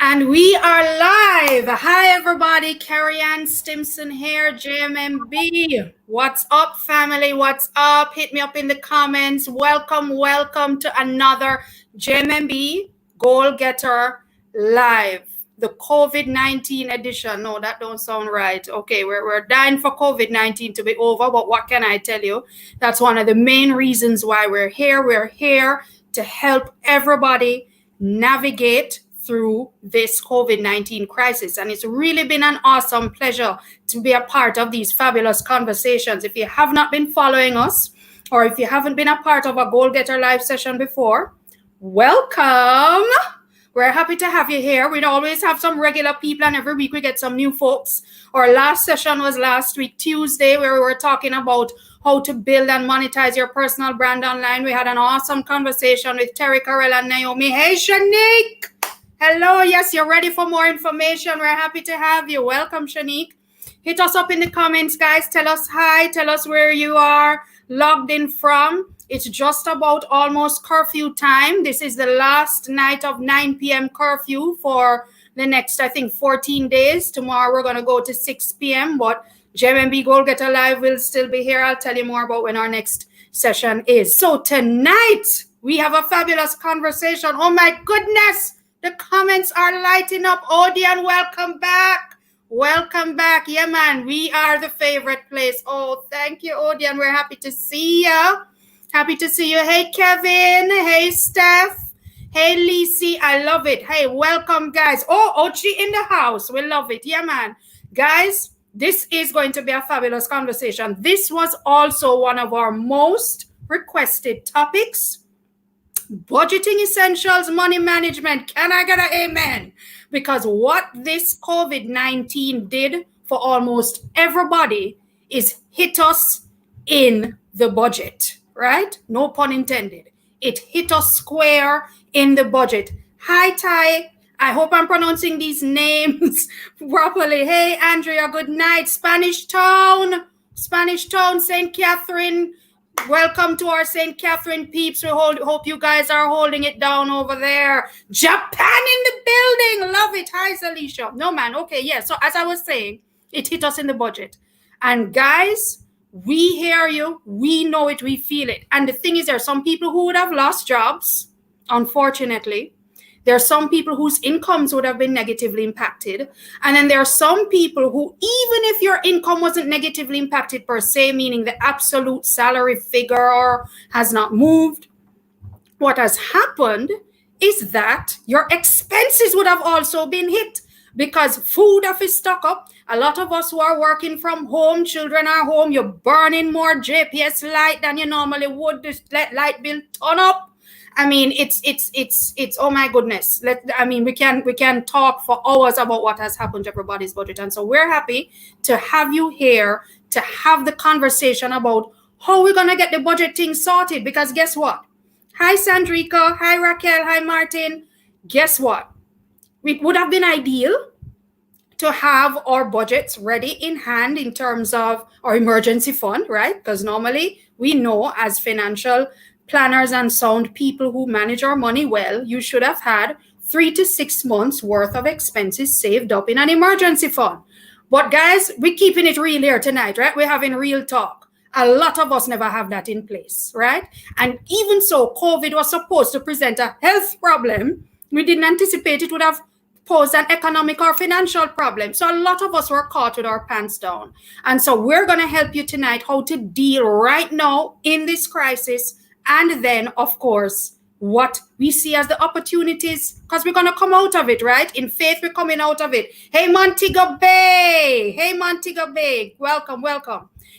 And we are live. Hi, everybody. Carrie Ann Stimson here, JMMB. What's up, family? What's up? Hit me up in the comments. Welcome to another JMMB Goal Getter Live. The COVID-19 edition. No, that don't sound right. Okay, we're dying for COVID-19 to be over, but what can I tell you? That's one of the main reasons why we're here. We're here to help everybody navigate through this COVID-19 crisis. And it's really been an awesome pleasure to be a part of these fabulous conversations. If you have not been following us, or if you haven't been a part of a Goal Getter Live session before, welcome. We're happy to have you here. We always have some regular people, and every week we get some new folks. Our last session was last week, Tuesday, where we were talking about how to build and monetize your personal brand online. We had an awesome conversation with Terry Carell and Naomi. Hey, Shanique. Hello. Yes, you're ready for more information. We're happy to have you. Welcome, Shanique. Hit us up in the comments, guys. Tell us hi. Tell us where you are logged in from. It's just about almost curfew time. This is the last night of 9 p.m. curfew for the next, I think, 14 days. Tomorrow we're going to go to 6 p.m., but JMMB Goal Getter Live will still be here. I'll tell you more about when our next session is. So tonight, we have a fabulous conversation. Oh my goodness, the comments are lighting up. Odian, welcome back. Welcome back. Yeah, man, we are the favorite place. Oh, thank you, Odian. We're happy to see you. Happy to see you. Hey, Kevin. Hey, Steph. Hey, Lisi. I love it. Hey, welcome, guys. Oh, Ochi in the house. We love it. Yeah, man. Guys, this is going to be a fabulous conversation. This was also one of our most requested topics. Budgeting essentials, money management. Can I get an amen? Because what this COVID-19 did for almost everybody is hit us in the budget, right? No pun intended. It hit us square in the budget. Hi, Ty. I hope I'm pronouncing these names properly. Hey, Andrea, good night. Spanish Town, St. Catherine. Welcome to our St. Catherine peeps. We hope you guys are holding it down over there. Japan in the building. Love it. Hi, Zalisha. No, man. Okay, yeah. So as I was saying, it hit us in the budget. And guys, we hear you. We know it. We feel it. And the thing is, there are some people who would have lost jobs, unfortunately. There are some people whose incomes would have been negatively impacted. And then there are some people who, even if your income wasn't negatively impacted per se, meaning the absolute salary figure has not moved, what has happened is that your expenses would have also been hit because food have to stock up. A lot of us who are working from home, children are home, you're burning more JPS light than you normally would. This light bill turn up. I mean, it's oh my goodness. We can talk for hours about what has happened to everybody's budget. And so we're happy to have you here to have the conversation about how we're gonna get the budget thing sorted. Because guess what? Hi, Sandrika. Hi, Raquel. Hi, Martin. Guess what? It would have been ideal to have our budgets ready in hand in terms of our emergency fund, right? Because normally we know as financial planners and sound people who manage our money well, you should have had 3 to 6 months worth of expenses saved up in an emergency fund. But guys, we're keeping it real here tonight, right? We're having real talk. A lot of us never have that in place, right? And even so, COVID was supposed to present a health problem. We didn't anticipate it would have posed an economic or financial problem. So a lot of us were caught with our pants down. And so we're going to help you tonight how to deal right now in this crisis. And then, of course, what we see as the opportunities, because we're going to come out of it, right? In faith, we're coming out of it. Hey, Montego Bay. Hey, Montego Bay. Welcome.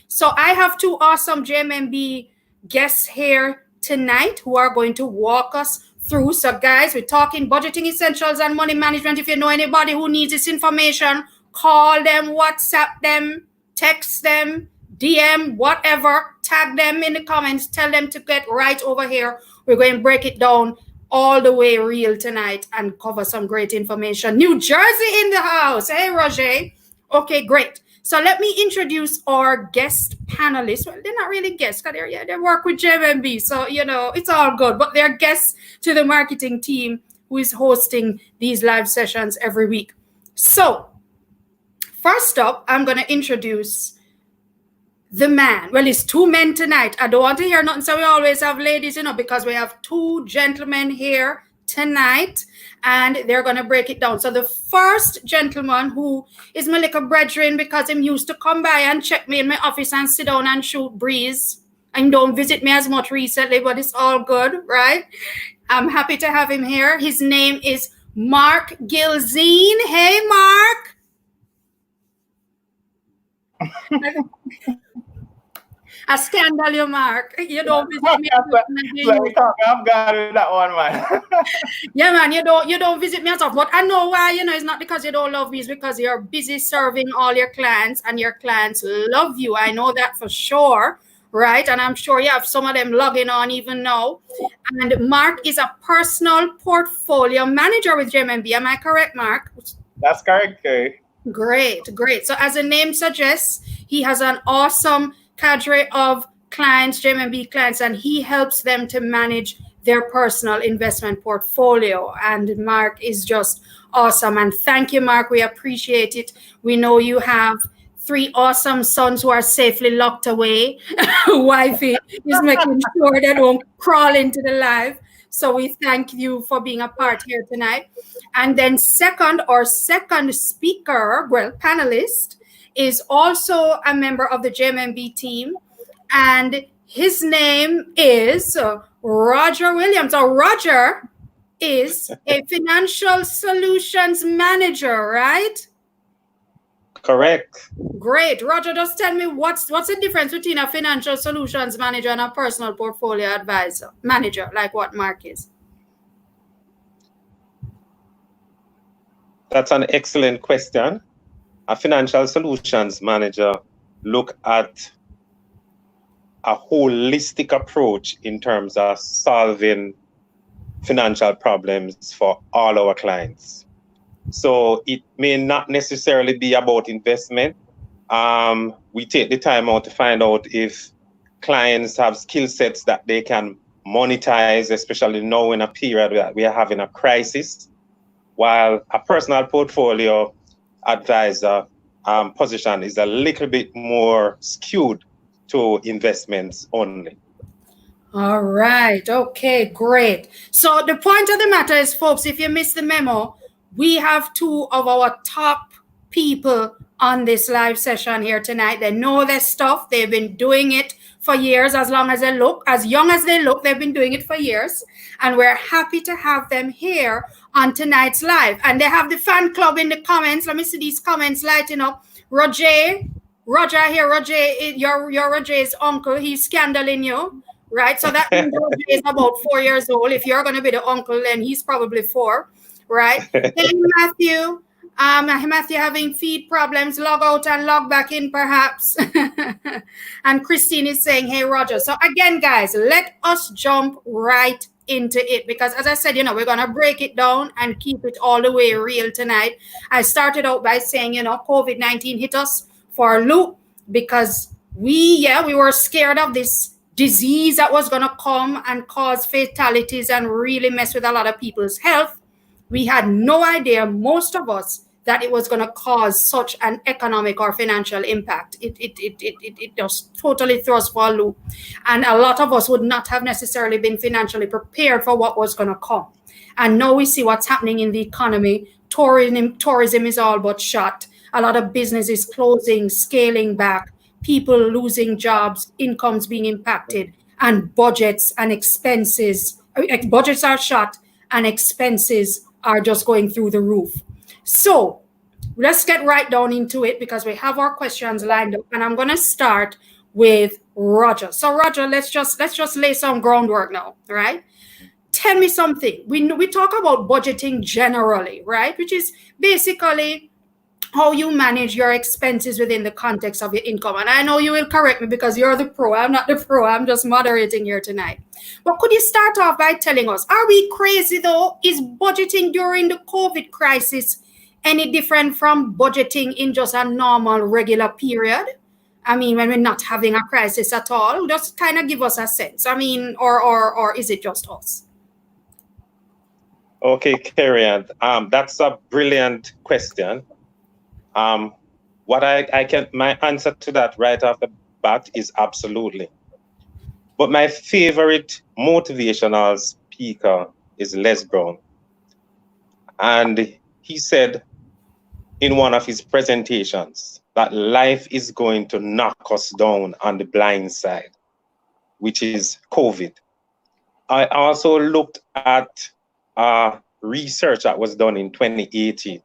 So I have two awesome JMMB guests here tonight who are going to walk us through. So, guys, we're talking budgeting essentials and money management. If you know anybody who needs this information, call them, WhatsApp them, text them, DM, whatever, tag them in the comments, tell them to get right over here. We're going to break it down all the way real tonight and cover some great information. New Jersey in the house. Hey, Roger. Okay, great. So let me introduce our guest panelists. Well, they're not really guests, because they work with JMMB. So, it's all good. But they're guests to the marketing team who is hosting these live sessions every week. So, first up, I'm going to introduce the man. Well, it's two men tonight. I don't want to hear nothing, so we always have ladies, because we have two gentlemen here tonight, and they're going to break it down. So the first gentleman, who is my little brethren, because him used to come by and check me in my office and sit down and shoot breeze, and don't visit me as much recently, but it's all good, right? I'm happy to have him here. His name is Mark Gilzeane. Hey, Mark. A scandal, you, Mark. You don't visit me. I've got that one, man. Yeah, man. You don't visit me as often. But I know why. It's not because you don't love me. It's because you're busy serving all your clients, and your clients love you. I know that for sure, right? And I'm sure you have some of them logging on even now. And Mark is a personal portfolio manager with JMMB. Am I correct, Mark? That's correct, Kerry. Great. So as the name suggests, he has an awesome cadre of clients, JMMB clients, and he helps them to manage their personal investment portfolio. And Mark is just awesome. And thank you, Mark. We appreciate it. We know you have 3 awesome sons who are safely locked away. Wifey is making sure they don't crawl into the live. So we thank you for being a part here tonight. And then second speaker, panelist, is also a member of the JMMB team, and his name is Roger Williams. So Roger is a financial solutions manager, right? Correct. Great. Roger, just tell me what's the difference between a financial solutions manager and a personal portfolio manager, like what Mark is? That's an excellent question. A financial solutions manager look at a holistic approach in terms of solving financial problems for all our clients. So it may not necessarily be about investment. We take the time out to find out if clients have skill sets that they can monetize, especially now in a period where we are having a crisis, while a personal portfolio advisor position is a little bit more skewed to investments only. All right. Okay, great. So the point of the matter is, folks, if you missed the memo, we have 2 of our top people on this live session here tonight. They know their stuff. They've been doing it for years. As young as they look, they've been doing it for years. And we're happy to have them here on tonight's live. And they have the fan club in the comments. Let me see these comments lighting up. Roger here. You're Roger's uncle. He's scandaling you, right? So that means Roger is about 4 years old. If you're going to be the uncle, then he's probably 4, right? Hey, Matthew. Matthew having feed problems. Log out and log back in, perhaps. And Christine is saying, hey, Roger. So again, guys, let us jump right into it, because as I said, we're going to break it down and keep it all the way real tonight. I started out by saying, COVID-19 hit us for a loop, because we were scared of this disease that was going to come and cause fatalities and really mess with a lot of people's health. We had no idea, most of us, that it was going to cause such an economic or financial impact. It just totally threw us for a loop. And a lot of us would not have necessarily been financially prepared for what was going to come. And now we see what's happening in the economy. Tourism is all but shut. A lot of businesses closing, scaling back, people losing jobs, incomes being impacted, and budgets and expenses. Budgets are shut and expenses are just going through the roof. So let's get right down into it, because we have our questions lined up, and I'm going to start with Roger. So Roger, let's just lay some groundwork now, right? Tell me something. We talk about budgeting generally, right? Which is basically how you manage your expenses within the context of your income. And I know you will correct me because you're the pro. I'm not the pro. I'm just moderating here tonight. But could you start off by telling us, are we crazy though? Is budgeting during the COVID crisis any different from budgeting in just a normal, regular period? I mean, when we're not having a crisis at all, just kind of give us a sense. I mean, or is it just us? Okay, Carrie Ann, that's a brilliant question. My answer to that right off the bat is absolutely. But my favorite motivational speaker is Les Brown. And he said in one of his presentations that life is going to knock us down on the blind side, which is COVID. I also looked at research that was done in 2018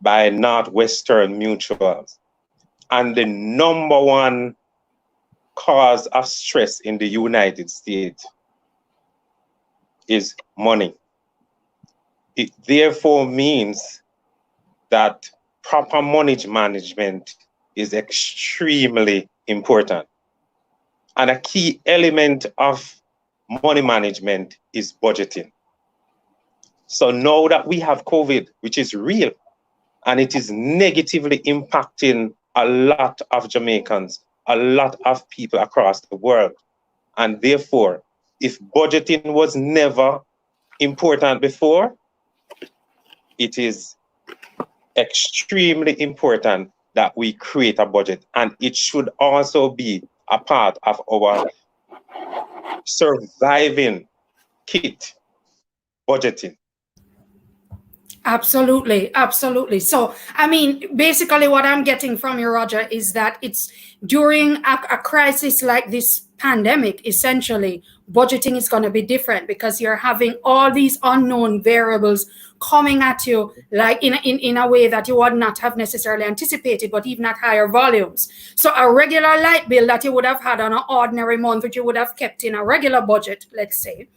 by Northwestern Mutuals. And the number one cause of stress in the United States is money. It therefore means that proper money management is extremely important. And a key element of money management is budgeting. So now that we have COVID, which is real, and it is negatively impacting a lot of Jamaicans, a lot of people across the world. And therefore, if budgeting was never important before, it is extremely important that we create a budget. And it should also be a part of our surviving kit, budgeting. Absolutely, absolutely. So, I mean, basically, what I'm getting from you, Roger, is that it's during a crisis like this pandemic, essentially, budgeting is going to be different because you're having all these unknown variables coming at you, like in a way that you would not have necessarily anticipated, but even at higher volumes. So, a regular light bill that you would have had on an ordinary month, which you would have kept in a regular budget, let's say,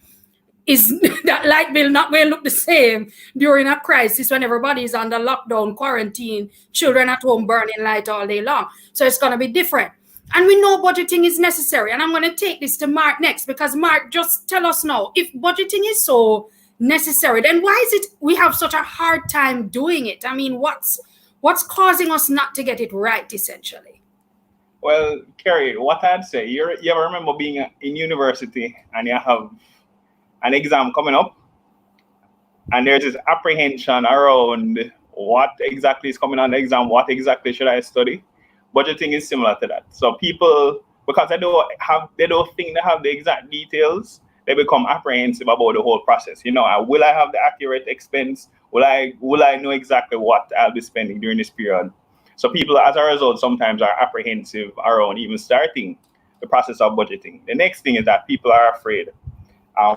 is that light bill not going to look the same during a crisis when everybody is under lockdown, quarantine, children at home burning light all day long? So it's going to be different. And we know budgeting is necessary. And I'm going to take this to Mark next, because Mark, just tell us now, if budgeting is so necessary, then why is it we have such a hard time doing it? I mean, what's causing us not to get it right, essentially? Well, Kerry, what I'd say, you ever remember being in university and you have an exam coming up, and there's this apprehension around what exactly is coming on the exam, what exactly should I study? Budgeting is similar to that. So people, because they don't think they have the exact details, they become apprehensive about the whole process. You know, will I have the accurate expense? Will I know exactly what I'll be spending during this period? So people, as a result, sometimes are apprehensive around even starting the process of budgeting. The next thing is that people are afraid.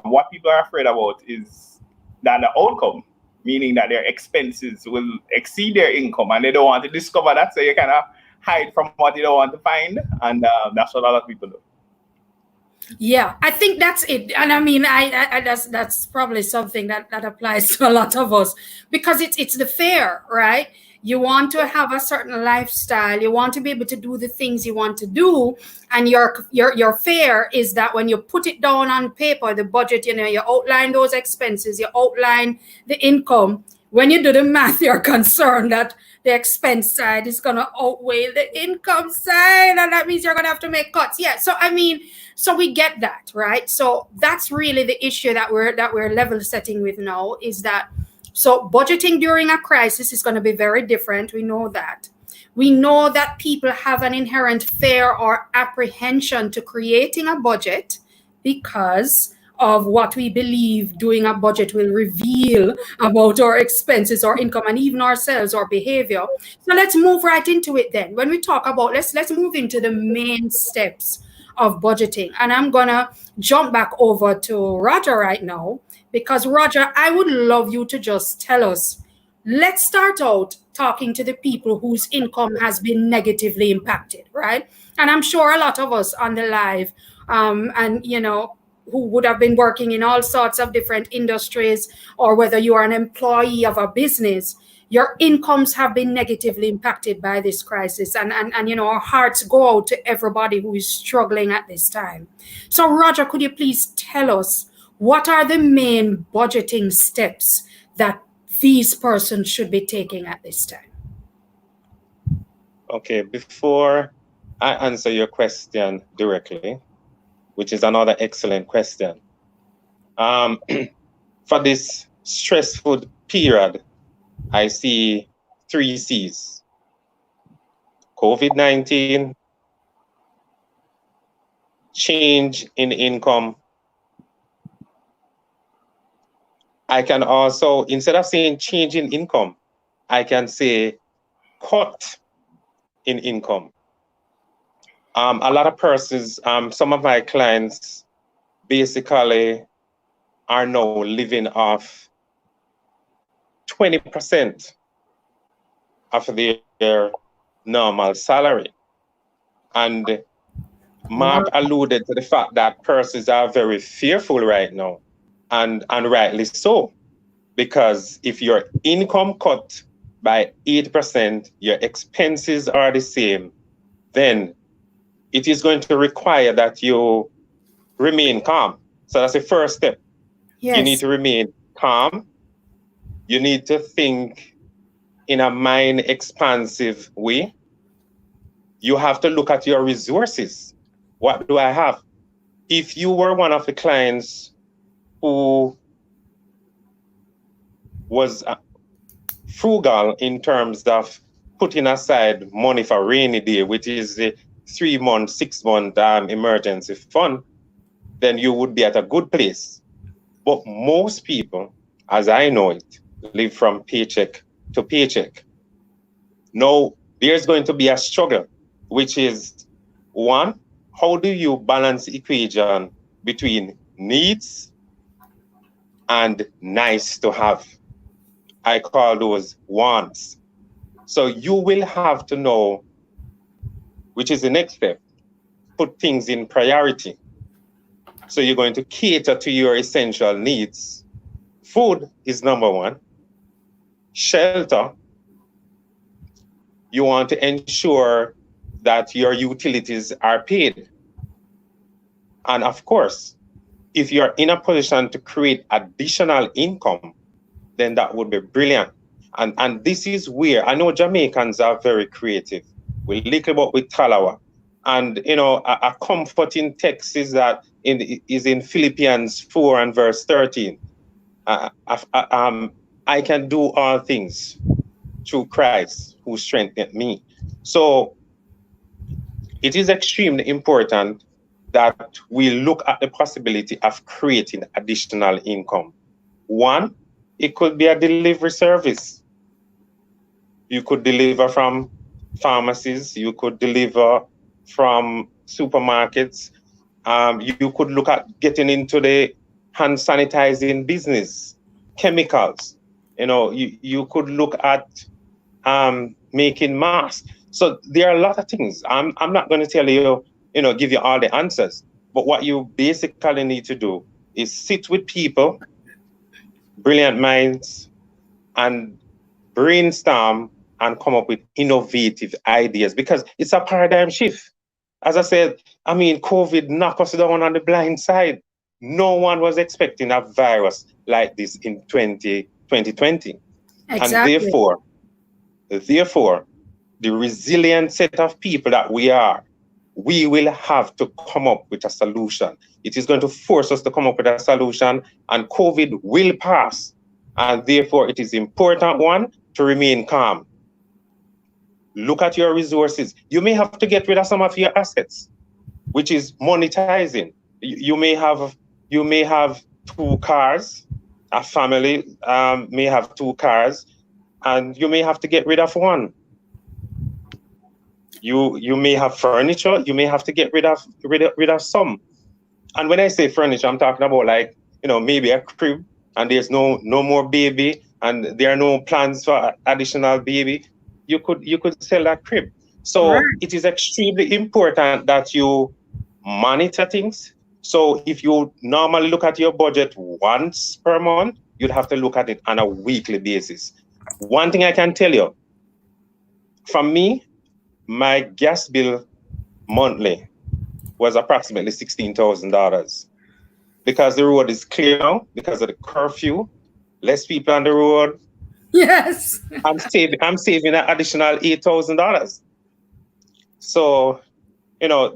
What people are afraid about is that the outcome, meaning that their expenses will exceed their income, and they don't want to discover that, so you kind of hide from what you don't want to find, and that's what a lot of people do. Yeah, I think that's it. And I mean, I that's probably something that applies to a lot of us, because it's the fear, right? You want to have a certain lifestyle. You want to be able to do the things you want to do. And your fear is that when you put it down on paper, the budget, you know, you outline those expenses, you outline the income. When you do the math, you're concerned that the expense side is going to outweigh the income side. And that means you're going to have to make cuts. Yeah. So, I mean, so we get that, right? So that's really the issue that we're level setting with now, is that so budgeting during a crisis is going to be very different. We know that. We know that people have an inherent fear or apprehension to creating a budget because of what we believe doing a budget will reveal about our expenses or income and even ourselves or behavior. So let's move right into it then. When we talk about, let's move into the main steps of budgeting. And I'm going to jump back over to Roger right now. Because, Roger, I would love you to just tell us, let's start out talking to the people whose income has been negatively impacted, right? And I'm sure a lot of us on the live, and, you know, who would have been working in all sorts of different industries, or whether you are an employee of a business, your incomes have been negatively impacted by this crisis. And you know, our hearts go out to everybody who is struggling at this time. So, Roger, could you please tell us, what are the main budgeting steps that these persons should be taking at this time? Okay, before I answer your question directly, which is another excellent question, for this stressful period, I see 3 C's: COVID-19, change in income. I can also, instead of saying change in income, I can say cut in income. A lot of persons, some of my clients basically are now living off 20% of their normal salary. And Mark alluded to the fact that persons are very fearful right now, and rightly so, because if your income cut by 8%, your expenses are the same, then it is going to require that you remain calm. So that's the first step. Yes. You need to remain calm. You need to think in a mind expansive way. You have to look at your resources. What do I have? If you were one of the clients who was frugal in terms of putting aside money for rainy day, which is the 3-month, 6-month emergency fund, then you would be at a good place. But most people, as I know it, live from paycheck to paycheck. Now, there's going to be a struggle, which is, one, how do you balance the equation between needs and nice to have? I call those wants. So you will have to know, which is the next step, put things in priority. So you're going to cater to your essential needs. Food is number one. Shelter. You want to ensure that your utilities are paid. And of course, if you're in a position to create additional income, then that would be brilliant. And this is where I know Jamaicans are very creative. We lick about with talawa. And you know, a comforting text is that is in Philippians 4 and verse 13. I can do all things through Christ who strengthened me. So it is extremely important that we look at the possibility of creating additional income. One, it could be a delivery service. You could deliver from pharmacies, you could deliver from supermarkets. You could look at getting into the hand sanitizing business, chemicals. You know, you could look at making masks. So there are a lot of things. I'm not going to tell you, give you all the answers. But what you basically need to do is sit with people, brilliant minds, and brainstorm and come up with innovative ideas, because it's a paradigm shift. As I said, COVID knocked us down on the blind side. No one was expecting a virus like this in 2020. Exactly. And therefore, the resilient set of people that we are, we will have to come up with a solution. It is going to force us to come up with a solution, and COVID will pass. And therefore, it is important, one, to remain calm. Look at your resources. You may have to get rid of some of your assets, which is monetizing. You may have 2 cars. A family may have 2 cars, and you may have to get rid of one. You may have furniture. You may have to get rid of some. And when I say furniture, I'm talking about maybe a crib, and there's no more baby, and there are no plans for additional baby. You could sell that crib. So right. It is extremely important that you monitor things. So if you normally look at your budget once per month, you'd have to look at it on a weekly basis. One thing I can tell you, from me, my gas bill monthly was approximately $16,000, because the road is clear now because of the curfew, less people on the road. Yes. I'm saving an additional $8,000. So,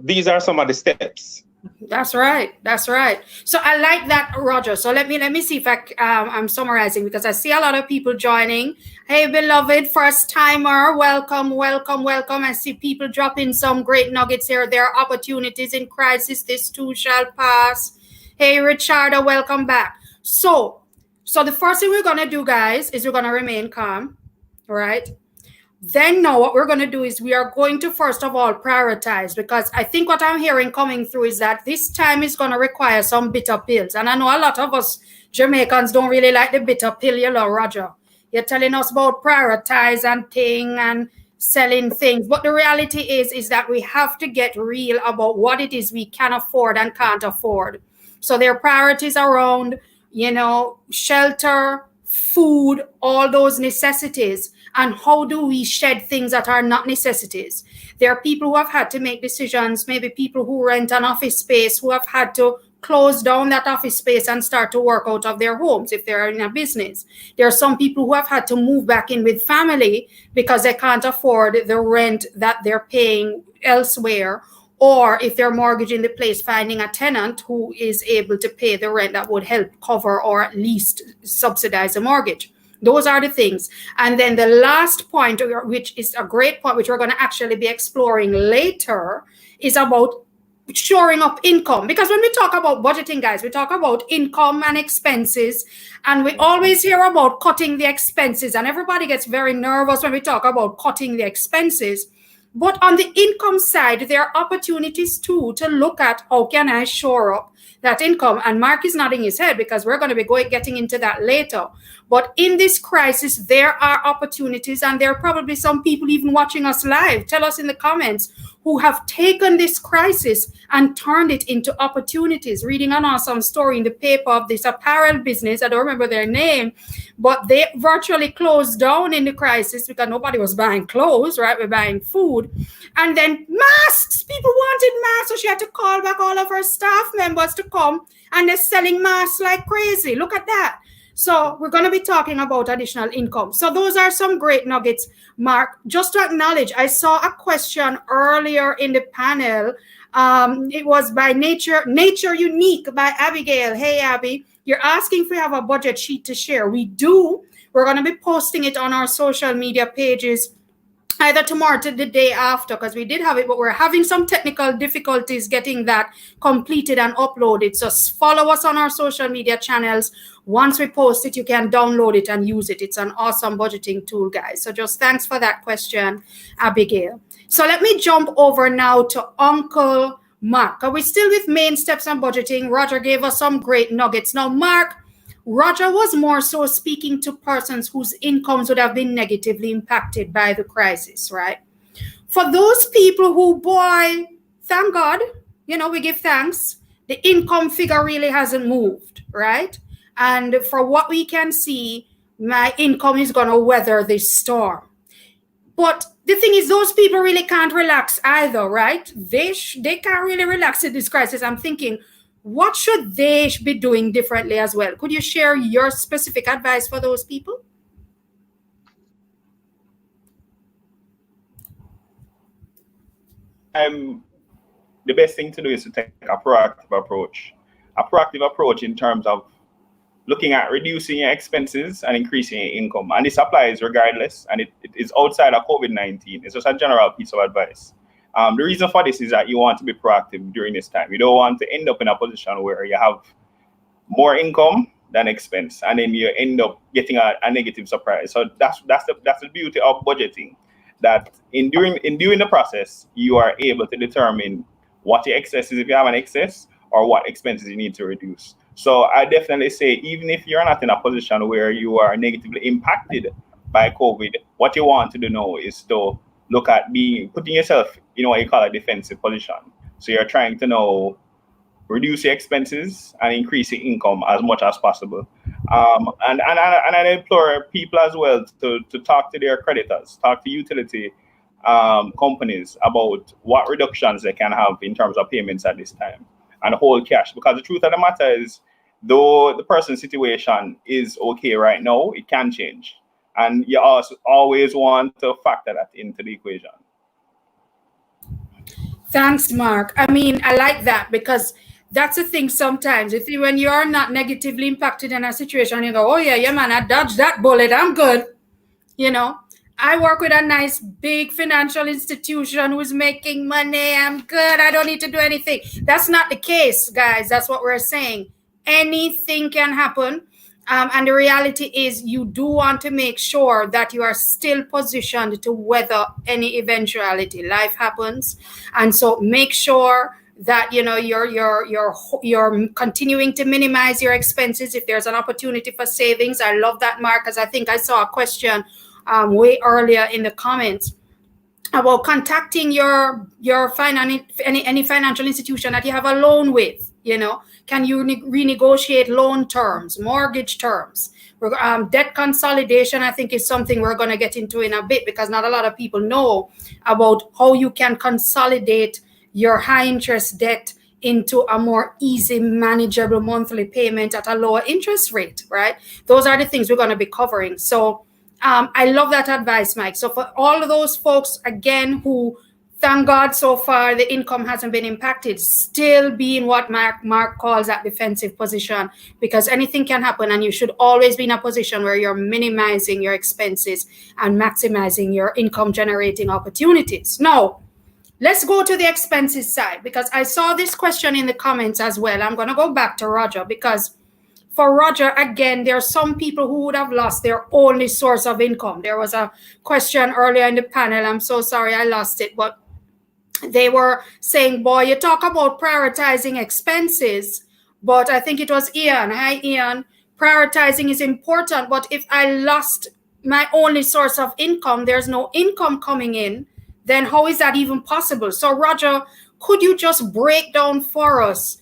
these are some of the steps That's right. That's right. So I like that, Roger. So let me see if I'm summarizing because I see a lot of people joining. Hey, beloved first timer, welcome, welcome, welcome. I see people dropping some great nuggets here. There are opportunities in crisis. This too shall pass. Hey, Richarda, welcome back. So the first thing we're gonna do, guys, is we're gonna remain calm. All right. Then now what we're going to do is we are going to first of all prioritize, because I think what I'm hearing coming through is that this time is going to require some bitter pills. And I know a lot of us Jamaicans don't really like the bitter pill, you know, Roger. You're telling us about prioritize and thing and selling things. But the reality is that we have to get real about what it is we can afford and can't afford. So their priorities around, you know, shelter, food, all those necessities. And how do we shed things that are not necessities? There are people who have had to make decisions, maybe people who rent an office space, who have had to close down that office space and start to work out of their homes if they're in a business. There are some people who have had to move back in with family because they can't afford the rent that they're paying elsewhere, or if they're mortgaging the place, finding a tenant who is able to pay the rent that would help cover or at least subsidize the mortgage. Those are the things. And then the last point, which is a great point, which we're going to actually be exploring later, is about shoring up income. Because when we talk about budgeting, guys, we talk about income and expenses, and we always hear about cutting the expenses, and everybody gets very nervous when we talk about cutting the expenses. But on the income side, there are opportunities too to look at how can I shore up that income. And Mark is nodding his head because we're going to be getting into that later. But in this crisis, there are opportunities, and there are probably some people even watching us live. Tell us in the comments who have taken this crisis and turned it into opportunities. Reading an awesome story in the paper of this apparel business, I don't remember their name, but they virtually closed down in the crisis because nobody was buying clothes, right? We're buying food. And then masks, people wanted masks, so she had to call back all of her staff members to come, and they're selling masks like crazy. Look at that. So we're going to be talking about additional income. So those are some great nuggets, Mark. Just to acknowledge, I saw a question earlier in the panel. It was by Nature Unique by Abigail. Hey, Abby, you're asking if we have a budget sheet to share. We do. We're going to be posting it on our social media pages either tomorrow to the day after, because we did have it, but we're having some technical difficulties getting that completed and uploaded. So follow us on our social media channels. Once we post it, you can download it and use it. It's an awesome budgeting tool, guys. So just thanks for that question, Abigail. So let me jump over now to Uncle Mark. Are we still with main steps on budgeting? Roger gave us some great nuggets. Now, Mark, Roger was more so speaking to persons whose incomes would have been negatively impacted by the crisis, right? For those people who, boy, thank God, you know, we give thanks, the income figure really hasn't moved, right? And for what we can see, my income is going to weather this storm. But the thing is, those people really can't relax either, right? They can't really relax in this crisis. I'm thinking, what should they be doing differently as well? Could you share your specific advice for those people? The best thing to do is to take a proactive approach. A proactive approach in terms of looking at reducing your expenses and increasing your income. And this applies regardless, and it is outside of COVID-19. It's just a general piece of advice. The reason for this is that you want to be proactive during this time. You don't want to end up in a position where you have more income than expense, and then you end up getting a negative surprise. So that's the beauty of budgeting. That in doing the process, you are able to determine what your excess is if you have an excess, or what expenses you need to reduce. So I definitely say, even if you're not in a position where you are negatively impacted by COVID, what you want to do now is to look at putting yourself in what you call a defensive position. So you're trying to now reduce your expenses and increase your income as much as possible. And I implore people as well to talk to their creditors, talk to utility companies about what reductions they can have in terms of payments at this time, and hold cash. Because the truth of the matter is, though the person's situation is okay right now, it can change. And you also always want to factor that into the equation. Thanks, Mark. I mean, I like that because that's the thing sometimes. If you, when you're not negatively impacted in a situation, you go, oh, yeah, yeah, man, I dodged that bullet. I'm good. You know, I work with a nice big financial institution who's making money. I'm good. I don't need to do anything. That's not the case, guys. That's what we're saying. Anything can happen. And the reality is, you do want to make sure that you are still positioned to weather any eventuality. Life happens. And so make sure that you're continuing to minimize your expenses. If there's an opportunity for savings, I love that, Mark, because I think I saw a question way earlier in the comments about contacting your any financial institution that you have a loan with. Can you renegotiate loan terms, mortgage terms? Debt consolidation, I think, is something we're going to get into in a bit, because not a lot of people know about how you can consolidate your high interest debt into a more easy, manageable monthly payment at a lower interest rate, right? Those are the things we're going to be covering. So I love that advice, Mike. So for all of those folks, again, who, thank God, so far the income hasn't been impacted, still be in what Mark calls that defensive position, because anything can happen, and you should always be in a position where you're minimizing your expenses and maximizing your income generating opportunities. Now, let's go to the expenses side, because I saw this question in the comments as well. I'm going to go back to Roger, because for Roger, again, there are some people who would have lost their only source of income. There was a question earlier in the panel. I'm so sorry I lost it, but they were saying, boy, you talk about prioritizing expenses, but I think it was Ian. Hi, Ian. Prioritizing is important, but if I lost my only source of income, there's no income coming in, then how is that even possible? So, Roger, could you just break down for us,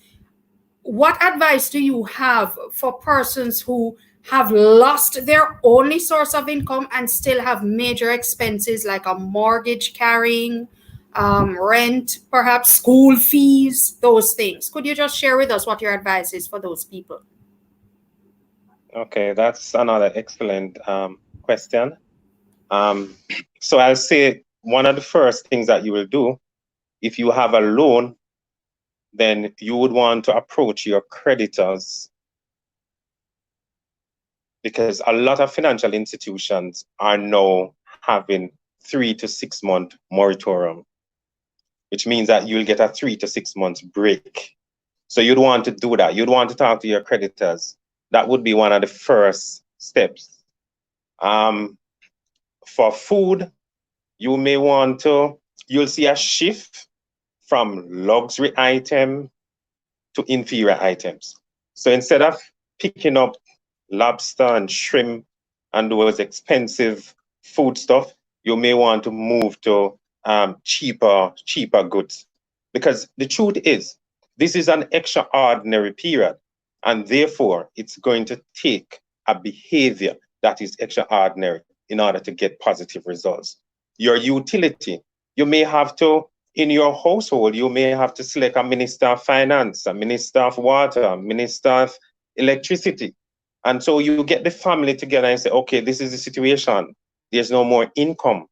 what advice do you have for persons who have lost their only source of income and still have major expenses like a mortgage carrying, rent, perhaps school fees, those things? Could you just share with us what your advice is for those people? Okay, that's another excellent question. So I'll say one of the first things that you will do, if you have a loan, then you would want to approach your creditors, because a lot of financial institutions are now having 3 to 6 month moratorium, which means that you'll get a 3 to 6 months break. So you'd want to do that. You'd want to talk to your creditors. That would be one of the first steps. For food, you'll see a shift from luxury item to inferior items. So instead of picking up lobster and shrimp and those expensive food stuff, you may want to move to cheaper goods. Because the truth is, this is an extraordinary period, and therefore it's going to take a behavior that is extraordinary in order to get positive results. Your utility, you may have to, in your household, you may have to select a minister of finance, a minister of water, a minister of electricity. And so you get the family together and say, okay, this is the situation. There's no more income,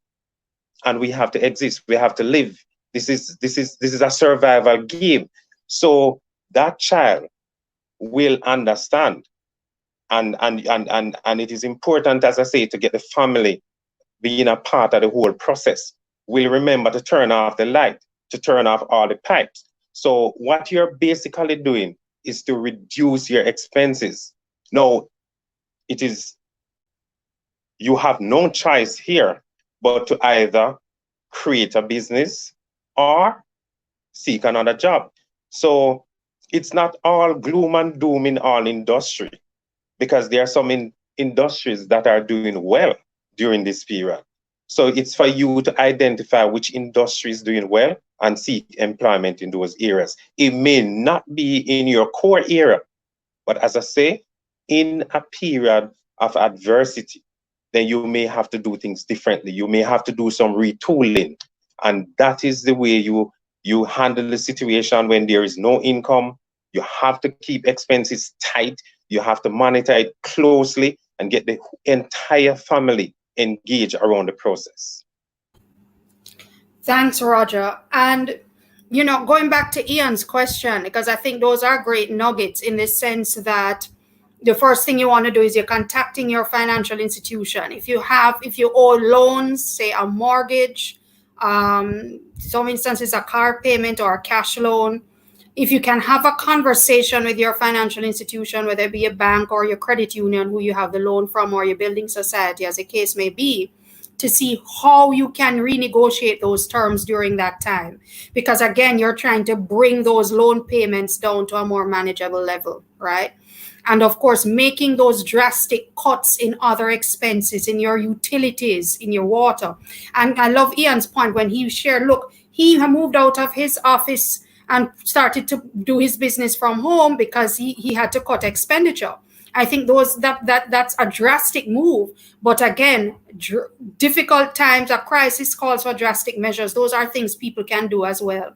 and we have to exist. We have to live. This is a survival game. So that child will understand. And it is important, as I say, to get the family being a part of the whole process. Will remember to turn off the light, to turn off all the pipes. So what you're basically doing is to reduce your expenses. Now, you have no choice here but to either create a business or seek another job. So it's not all gloom and doom in all industry, because there are some industries that are doing well during this period. So it's for you to identify which industry is doing well and seek employment in those areas. It may not be in your core area, but as I say, in a period of adversity, then you may have to do things differently. You may have to do some retooling. And that is the way you handle the situation when there is no income. You have to keep expenses tight. You have to monitor it closely and get the entire family engaged around the process. Thanks, Roger. And going back to Ian's question, because I think those are great nuggets in the sense that the first thing you want to do is you're contacting your financial institution. If you owe loans, say a mortgage, some instances a car payment or a cash loan, if you can have a conversation with your financial institution, whether it be a bank or your credit union who you have the loan from, or your building society, as the case may be, to see how you can renegotiate those terms during that time. Because again, you're trying to bring those loan payments down to a more manageable level, right? And of course, making those drastic cuts in other expenses, in your utilities, in your water. And I love Ian's point when he shared, look, he moved out of his office and started to do his business from home because he had to cut expenditure. I think that's a drastic move. But again, difficult times, a crisis calls for drastic measures. Those are things people can do as well.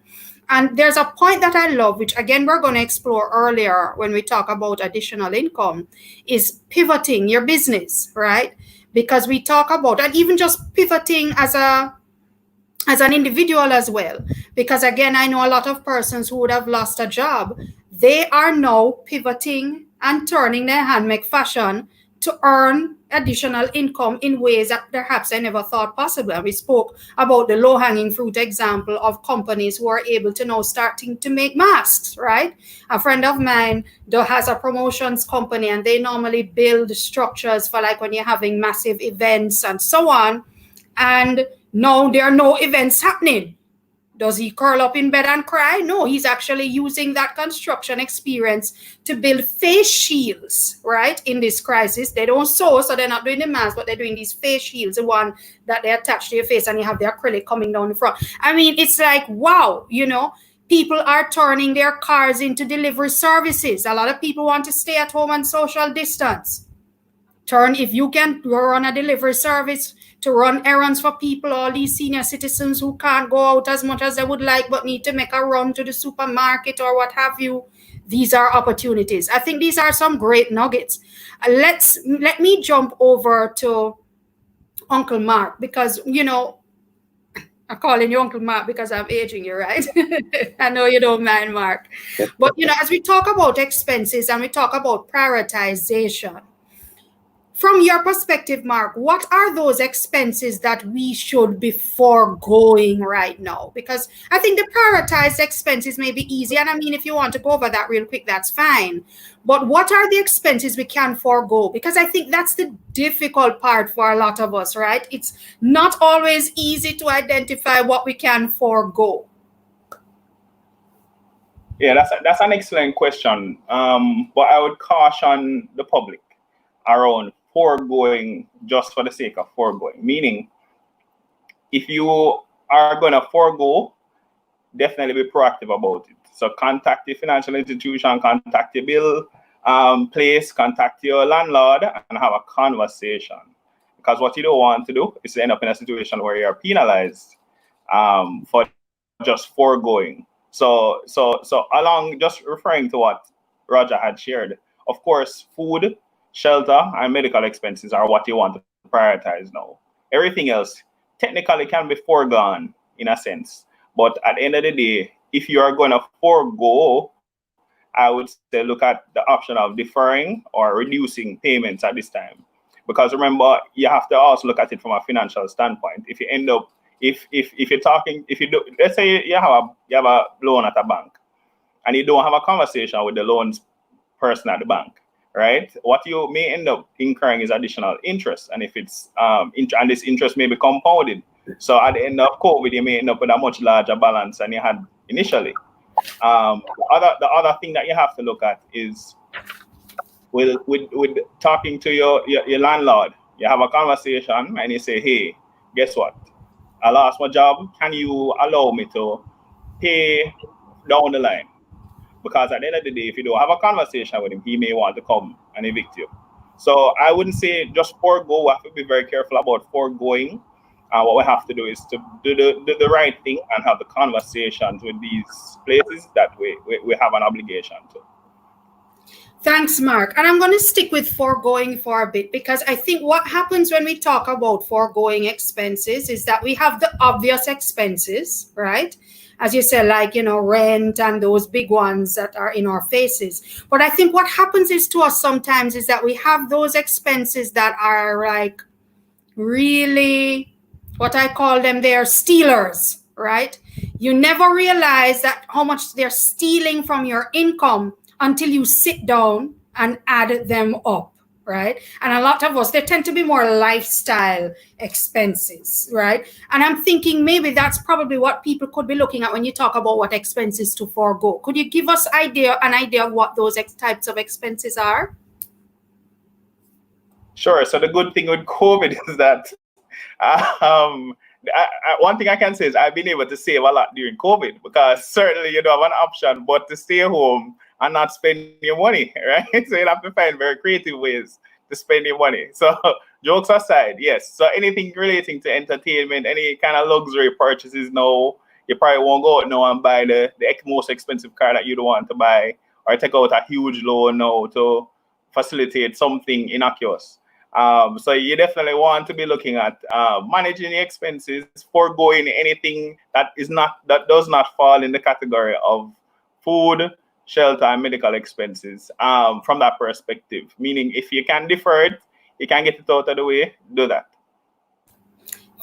And there's a point that I love, which again, we're going to explore earlier when we talk about additional income, is pivoting your business, right? Because we talk about, and even just pivoting as an individual as well. Because again, I know a lot of persons who would have lost a job. They are now pivoting and turning their handmade fashion to earn additional income in ways that perhaps I never thought possible. And we spoke about the low-hanging fruit example of companies who are able to now starting to make masks, right? A friend of mine has a promotions company, and they normally build structures for like when you're having massive events and so on. And now there are no events happening. Does he curl up in bed and cry? No, he's actually using that construction experience to build face shields, right? In this crisis, they don't sew, so they're not doing the mask, but they're doing these face shields, the one that they attach to your face and you have the acrylic coming down the front. I mean, it's like, wow, people are turning their cars into delivery services. A lot of people want to stay at home and social distance. If you can run a delivery service to run errands for people, all these senior citizens who can't go out as much as they would like but need to make a run to the supermarket or what have you, these are opportunities. I think these are some great nuggets. Let me jump over to Uncle Mark, because I'm calling you Uncle Mark because I'm aging you, right? I know you don't mind, Mark. But as we talk about expenses and we talk about prioritization, from your perspective, Mark, what are those expenses that we should be foregoing right now? Because I think the prioritized expenses may be easy. And I mean, if you want to go over that real quick, that's fine. But what are the expenses we can forego? Because I think that's the difficult part for a lot of us, right? It's not always easy to identify what we can forego. Yeah, that's an excellent question. But I would caution the public around foregoing just for the sake of foregoing. Meaning, if you are going to forego, definitely be proactive about it. So contact the financial institution, contact the bill place, contact your landlord, and have a conversation. Because what you don't want to do is to end up in a situation where you're penalized for just foregoing. So along, just referring to what Roger had shared, of course, food, shelter, and medical expenses are what you want to prioritize now. Everything else technically can be foregone in a sense. But at the end of the day, if you are going to forego, I would say look at the option of deferring or reducing payments at this time. Because remember, you have to also look at it from a financial standpoint. If you end up, if you're talking, if you do, let's say you have a loan at a bank, and you don't have a conversation with the loans person at the bank, right? What you may end up incurring is additional interest, and if it's and this interest may be compounded. So at the end of COVID, you may end up with a much larger balance than you had initially. The other thing that you have to look at is with talking to your landlord. You have a conversation and you say, hey, guess what? I lost my job. Can you allow me to pay down the line? Because at the end of the day, if you don't have a conversation with him, he may want to come and evict you. So I wouldn't say just forego. We have to be very careful about foregoing. What we have to do is to do the right thing and have the conversations with these places that we have an obligation to. Thanks, Mark. And I'm going to stick with foregoing for a bit, because I think what happens when we talk about foregoing expenses is that we have the obvious expenses, right? as you said, like, rent and those big ones that are in our faces. But I think what happens is to us sometimes is that we have those expenses that are like really, what I call them, they're stealers, right? You never realize that how much they're stealing from your income until you sit down and add them up, right? And a lot of us, they tend to be more lifestyle expenses, right? And I'm thinking maybe that's probably what people could be looking at when you talk about what expenses to forego. Could you give us an idea of what those types of expenses are? Sure. So the good thing with COVID is that one thing I can say is I've been able to save a lot during COVID, because certainly you don't have an option but to stay home and not spend your money, right? So you have to find very creative ways to spend your money. So jokes aside, yes. So anything relating to entertainment, any kind of luxury purchases now, you probably won't go out now and buy the most expensive car that you don't want to buy, or take out a huge loan now to facilitate something innocuous. So you definitely want to be looking at managing the expenses, foregoing anything that does not fall in the category of food, shelter, and medical expenses. From that perspective, meaning if you can defer it, you can get it out of the way, do that.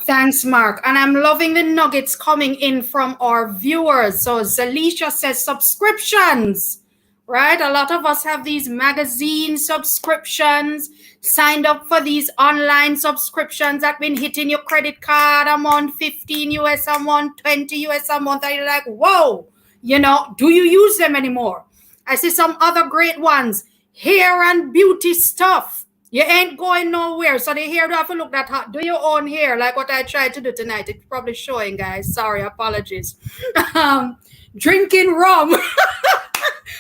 Thanks, Mark. And I'm loving the nuggets coming in from our viewers. So Zalisha says subscriptions, right? A lot of us have these magazine subscriptions, signed up for these online subscriptions that been hitting your credit card a month, 15 US a month, 20 US a month. And you're like, whoa, do you use them anymore? I see some other great ones, hair and beauty stuff. You ain't going nowhere. So the hair do have to look that hot. Do your own hair, like what I tried to do tonight. It's probably showing, guys. Sorry, apologies. Drinking rum.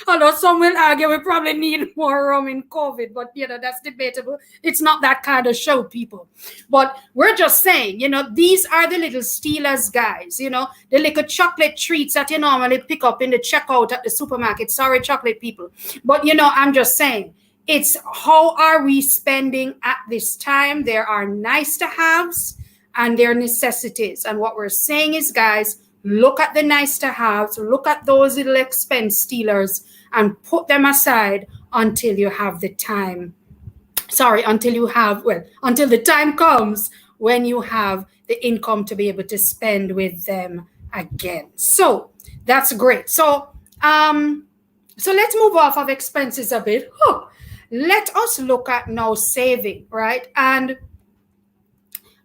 Although some will argue we probably need more rum in COVID, but that's debatable. It's not that kind of show, people. But we're just saying, these are the little stealers, guys. The little chocolate treats that you normally pick up in the checkout at the supermarket. Sorry, chocolate people. But I'm just saying, it's how are we spending at this time? There are nice to haves and there are necessities. And what we're saying is, guys, look at the nice to haves, look at those little expense stealers and put them aside until you have the time. Until the time comes when you have the income to be able to spend with them again. So that's great. So let's move off of expenses a bit. Let us look at now saving, right? And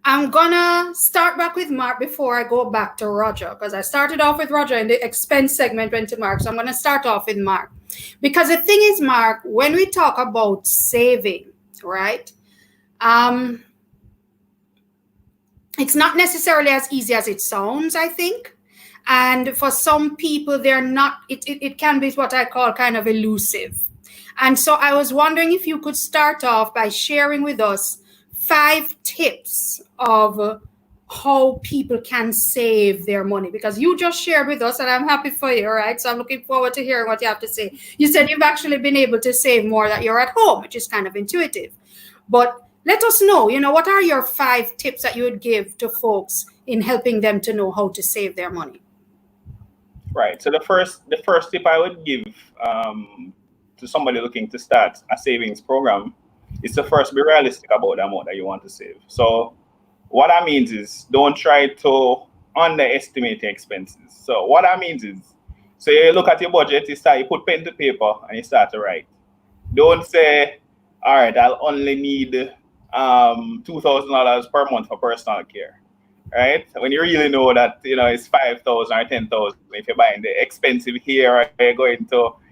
I'm gonna start back with Mark before I go back to Roger, because I started off with Roger and the expense segment went to Mark. So I'm gonna start off with Mark. Because the thing is, Mark, when we talk about saving, right? It's not necessarily as easy as it sounds, I think. And for some people, it can be what I call kind of elusive. And so I was wondering if you could start off by sharing with us 5 tips of how people can save their money, because you just shared with us and I'm happy for you, right? So I'm looking forward to hearing what you have to say. You said you've actually been able to save more that you're at home, which is kind of intuitive. But let us know, what are your 5 tips that you would give to folks in helping them to know how to save their money? Right. So the first tip I would give to somebody looking to start a savings program is to first be realistic about the amount that you want to save. So what that means is don't try to underestimate the expenses. So what that means is, so you look at your budget, you put pen to paper and you start to write. Don't say, all right, I'll only need $2,000 per month for personal care. Right? When you really know that it's 5,000 or 10,000 if you're buying the expensive hair, or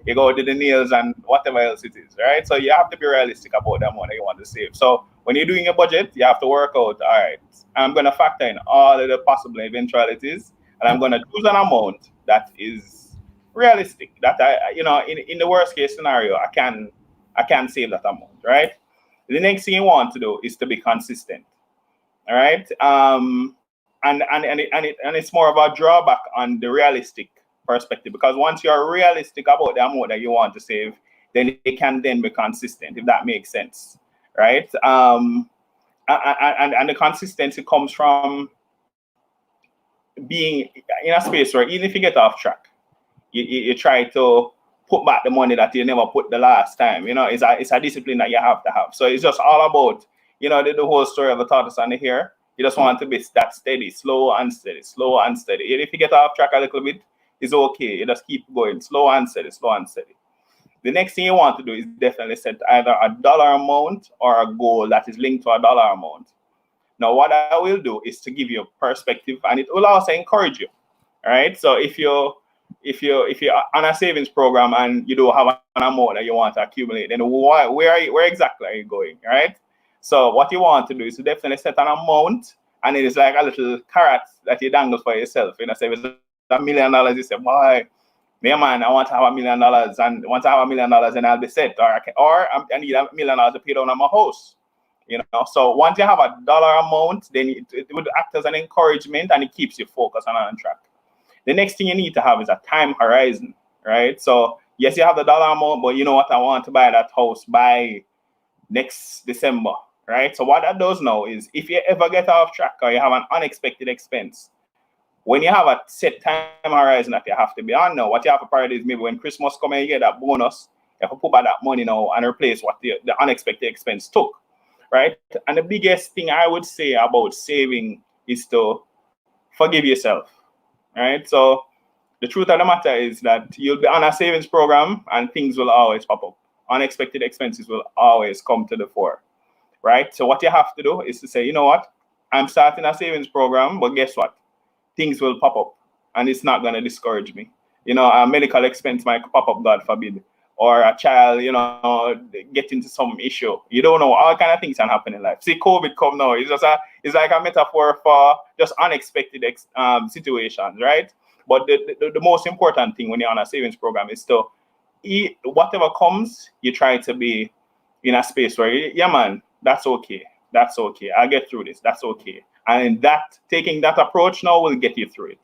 you go to the nails and whatever else it is, right? So you have to be realistic about the amount that you want to save. So when you're doing a budget, you have to work out, all right, I'm going to factor in all of the possible eventualities, and I'm going to choose an amount that is realistic. That in the worst case scenario, I can save that amount, right? The next thing you want to do is to be consistent. All right. And it's more of a drawback on the realistic perspective, because once you're realistic about the amount that you want to save, then it can then be consistent, if that makes sense, right? And the consistency comes from being in a space where even if you get off track, you try to put back the money that you never put the last time. You know, it's a discipline that you have to have. So it's just all about, you know, the whole story of the tortoise and the hare. You just want to be that steady, slow and steady, slow and steady. And if you get off track a little bit, it's okay. You just keep going, slow and steady, slow and steady. The next thing you want to do is definitely set either a dollar amount or a goal that is linked to a dollar amount. Now, what I will do is to give you a perspective, and it will also encourage you. All right. So if you're on a savings program and you don't have an amount that you want to accumulate, then where exactly are you going? All right. So what you want to do is to definitely set an amount, and it is like a little carrot that you dangle for yourself. You know, say if it's $1 million, you say, boy, man, I want to have $1 million, and once I have $1 million, then I'll be set. Or I need $1 million to pay down on my house. You know, so once you have a dollar amount, then it would act as an encouragement, and it keeps you focused and on track. The next thing you need to have is a time horizon, right? So yes, you have the dollar amount, but you know what, I want to buy that house by next December, right? So what that does now is if you ever get off track or you have an unexpected expense, when you have a set time horizon that you have to be on now, what you have to prioritize is maybe when Christmas comes and you get that bonus, you have to put back that money now and replace what the unexpected expense took, right? And the biggest thing I would say about saving is to forgive yourself, right? So the truth of the matter is that you'll be on a savings program and things will always pop up. Unexpected expenses will always come to the fore, right? So what you have to do is to say, you know what? I'm starting a savings program, but guess what? Things will pop up and it's not going to discourage me. You know, a medical expense might pop up, God forbid, or a child, you know, get into some issue. You don't know, all kind of things can happen in life. See, COVID come now. It's like a metaphor for just unexpected situations, right? But the most important thing when you're on a savings program is to eat whatever comes. You try to be in a space where, yeah, man, that's okay. That's okay. I'll get through this. That's okay. And taking that approach now will get you through it.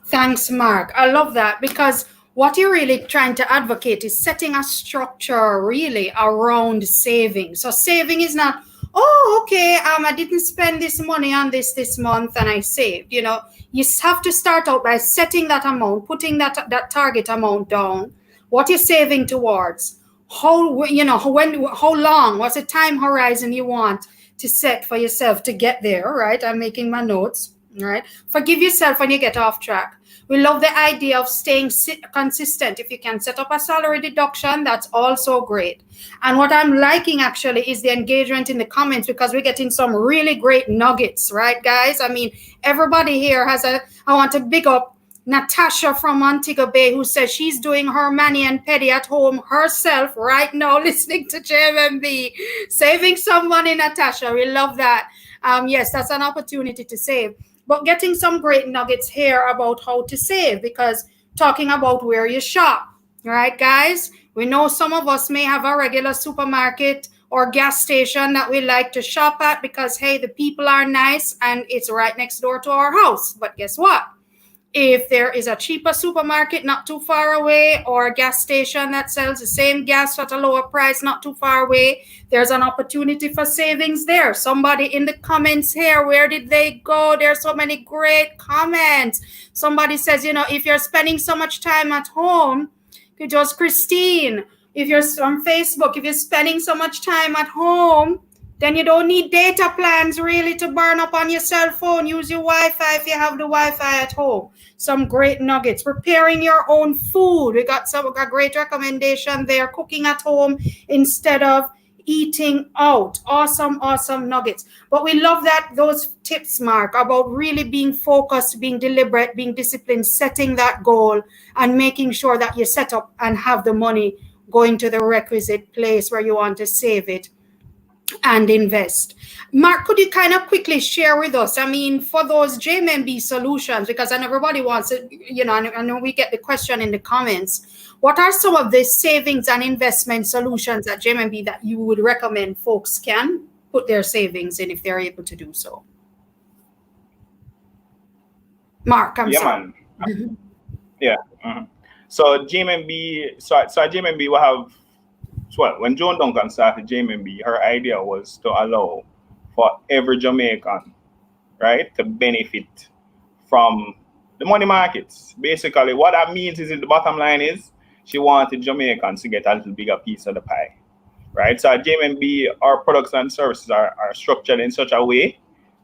Thanks, Mark. I love that, because what you're really trying to advocate is setting a structure really around saving. So saving is not, oh, okay, I didn't spend this money on this month and I saved. You know, you have to start out by setting that amount, putting that target amount down, what you're saving towards, how long, what's the time horizon you want to set for yourself to get there, right? I'm making my notes, right? Forgive yourself when you get off track. We love the idea of staying consistent. If you can set up a salary deduction, that's also great. And what I'm liking actually is the engagement in the comments, because we're getting some really great nuggets, right, guys? I mean, everybody here I want to big up Natasha from Montego Bay, who says she's doing her mani and pedi at home herself right now, listening to JMMB, saving some money, Natasha. We love that. Yes, that's an opportunity to save. But getting some great nuggets here about how to save, because talking about where you shop, right, guys? We know some of us may have a regular supermarket or gas station that we like to shop at because, hey, the people are nice and it's right next door to our house. But guess what? If there is a cheaper supermarket not too far away, or a gas station that sells the same gas at a lower price not too far away, there's an opportunity for savings there. Somebody in the comments here, where did they go? There's so many great comments. Somebody says, you know, if you're spending so much time at home, it was Christine. If you're on Facebook, if you're spending so much time at home, then you don't need data plans really to burn up on your cell phone. Use your Wi-Fi if you have the Wi-Fi at home. Some great nuggets. Preparing your own food. We got a great recommendation there. Cooking at home instead of eating out. Awesome, awesome nuggets. But we love those tips, Mark, about really being focused, being deliberate, being disciplined, setting that goal, and making sure that you set up and have the money going to the requisite place where you want to save it and invest. Mark, could you kind of quickly share with us, I mean, for those JMMB solutions, because I know everybody wants it, you know, I know we get the question in the comments, what are some of the savings and investment solutions at JMMB that you would recommend folks can put their savings in if they're able to do so? Mark, I'm sorry. Man. Yeah. Mm-hmm. So JMMB, so at JMMB we have, well, when Joan Duncan started JMMB, her idea was to allow for every Jamaican right, to benefit from the money markets. Basically, what that means is, the bottom line is, she wanted Jamaicans to get a little bigger piece of the pie, right? So at JMMB, our products and services are structured in such a way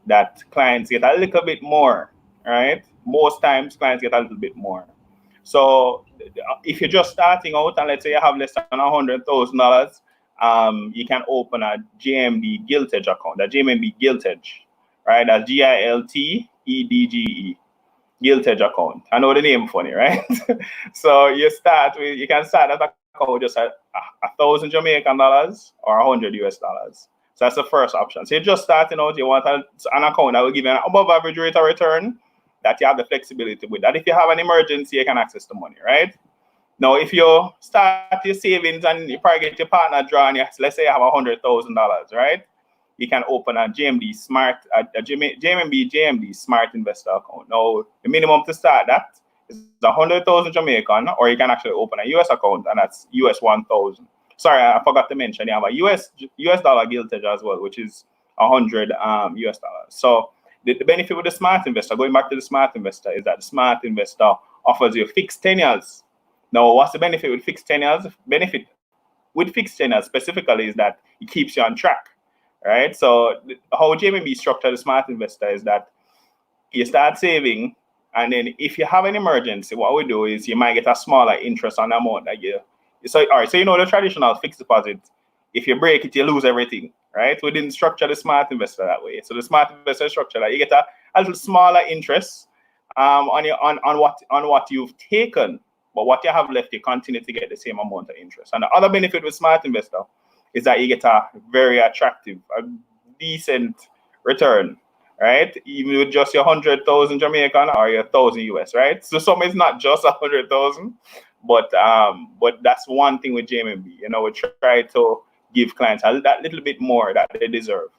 that clients get a little bit more, right? Most times clients get a little bit more. So if you're just starting out and let's say you have less than $100,000, you can open a JMB Giltage account, a JMMB Giltage, right? That's GILTEDGE. Giltage account. I know the name funny, right? So you can start that account with just $1,000 Jamaican dollars or $100 US. So that's the first option. So you're just starting out, you want an account that will give you an above average rate of return that you have the flexibility with. That if you have an emergency, you can access the money, right? Now, if you start your savings and you probably get your partner drawing, let's say you have $100,000, right? You can open a JMD Smart, JMB Smart Investor account. Now, the minimum to start that is 100,000 Jamaican, or you can actually open a US account, and that's US 1,000. Sorry, I forgot to mention you have a US dollar Giltage as well, which is 100 US dollars. So the benefit with the Smart Investor, going back to the Smart Investor, is that the Smart Investor offers you fixed tenures. Now, what's the benefit with fixed tenures? Benefit with fixed tenures specifically is that it keeps you on track. Right, so how JMMB structured the Smart Investor is that you start saving, and then if you have an emergency, what we do is you might get a smaller interest on the amount that you. So all right, so you know the traditional fixed deposit. If you break it, you lose everything. Right, we didn't structure the Smart Investor that way. So the Smart Investor structure that you get a little smaller interest on what you've taken, but what you have left, you continue to get the same amount of interest. And the other benefit with Smart Investor is that you get a very attractive, a decent return, right? Even with just your 100,000 Jamaican or your 1,000 US, right? So some is not just 100,000, but that's one thing with JMMB. You know, we try to give clients that little bit more that they deserve.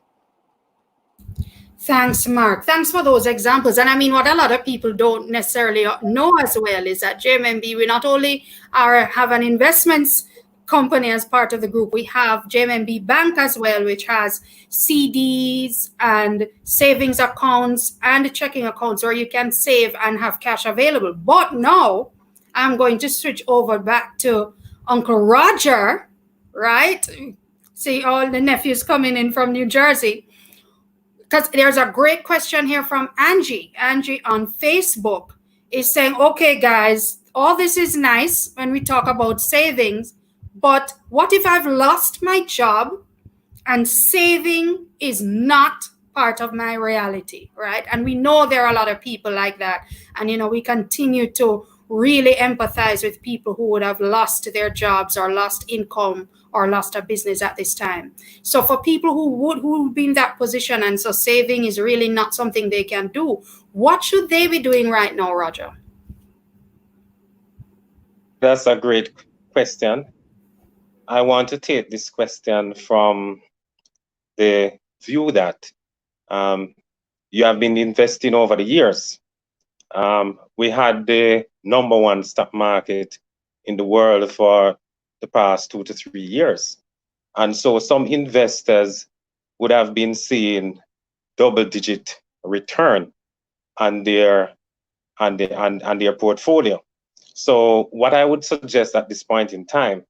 Thanks, Mark. Thanks for those examples. And I mean, what a lot of people don't necessarily know as well is that JMMB, we not only have an investments company as part of the group, we have JMMB Bank as well, which has CDs and savings accounts and checking accounts where you can save and have cash available. But now I'm going to switch over back to Uncle Roger, right? See all the nephews coming in from New Jersey. Because there's a great question here from Angie. Angie on Facebook is saying, okay, guys, all this is nice when we talk about savings, but what if I've lost my job and saving is not part of my reality, right? And we know there are a lot of people like that. And, you know, we continue to really empathize with people who would have lost their jobs or lost income or lost a business at this time. So for people who would be in that position, and so saving is really not something they can do, what should they be doing right now, Roger? That's a great question. I want to take this question from the view that you have been investing over the years. We had the #1 stock market in the world for the past 2 to 3 years. And so some investors would have been seeing double-digit return on their portfolio. So what I would suggest at this point in time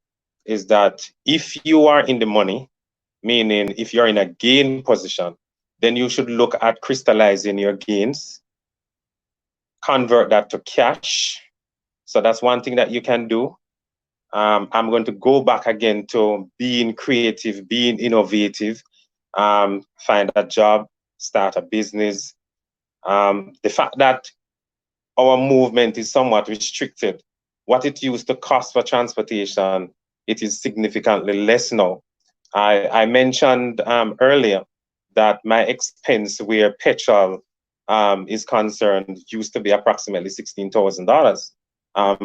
is that if you are in the money, meaning if you're in a gain position, then you should look at crystallizing your gains, convert that to cash. So that's one thing that you can do. I'm going to go back again to being creative, being innovative, find a job, start a business. The fact that our movement is somewhat restricted, what it used to cost for transportation, it is significantly less now. I mentioned earlier that my expense where petrol is concerned used to be approximately $16,000.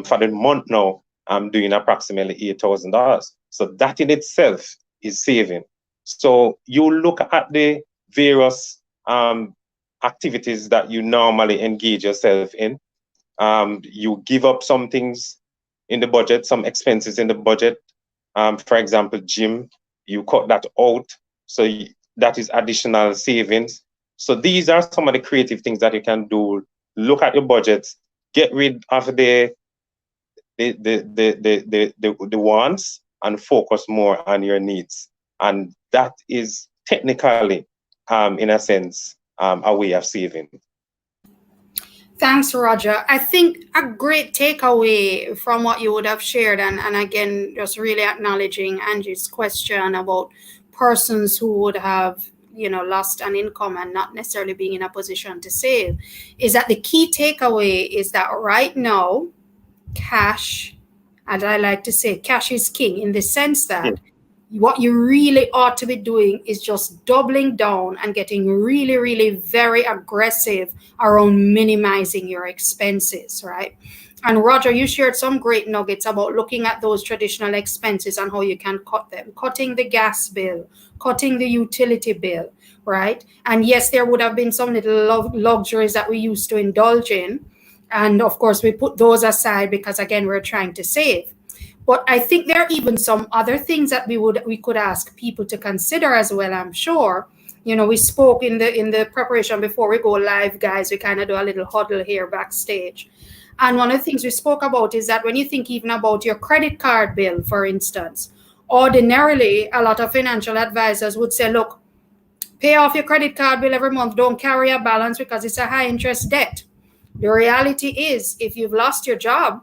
For the month now, I'm doing approximately $8,000. So that in itself is saving. So you look at the various activities that you normally engage yourself in. You give up some things in the budget, some expenses in the budget. For example, gym, you cut that out. So that is additional savings. So these are some of the creative things that you can do. Look at your budgets, get rid of the wants and focus more on your needs. And that is technically, in a sense, a way of saving. Thanks, Roger. I think a great takeaway from what you would have shared, and again, just really acknowledging Angie's question about persons who would have, lost an income and not necessarily being in a position to save, is that the key takeaway is that right now, cash, and I like to say cash is king, in the sense that what you really ought to be doing is just doubling down and getting really, really very aggressive around minimizing your expenses, right? And Roger, you shared some great nuggets about looking at those traditional expenses and how you can cut them, cutting the gas bill, cutting the utility bill, right? And yes, there would have been some little luxuries that we used to indulge in. And of course, we put those aside because, again, we're trying to save. But I think there are even some other things that we could ask people to consider as well, I'm sure. We spoke in the preparation before we go live, guys. We kind of do a little huddle here backstage. And one of the things we spoke about is that when you think even about your credit card bill, for instance, ordinarily, a lot of financial advisors would say, look, pay off your credit card bill every month. Don't carry a balance because it's a high interest debt. The reality is, if you've lost your job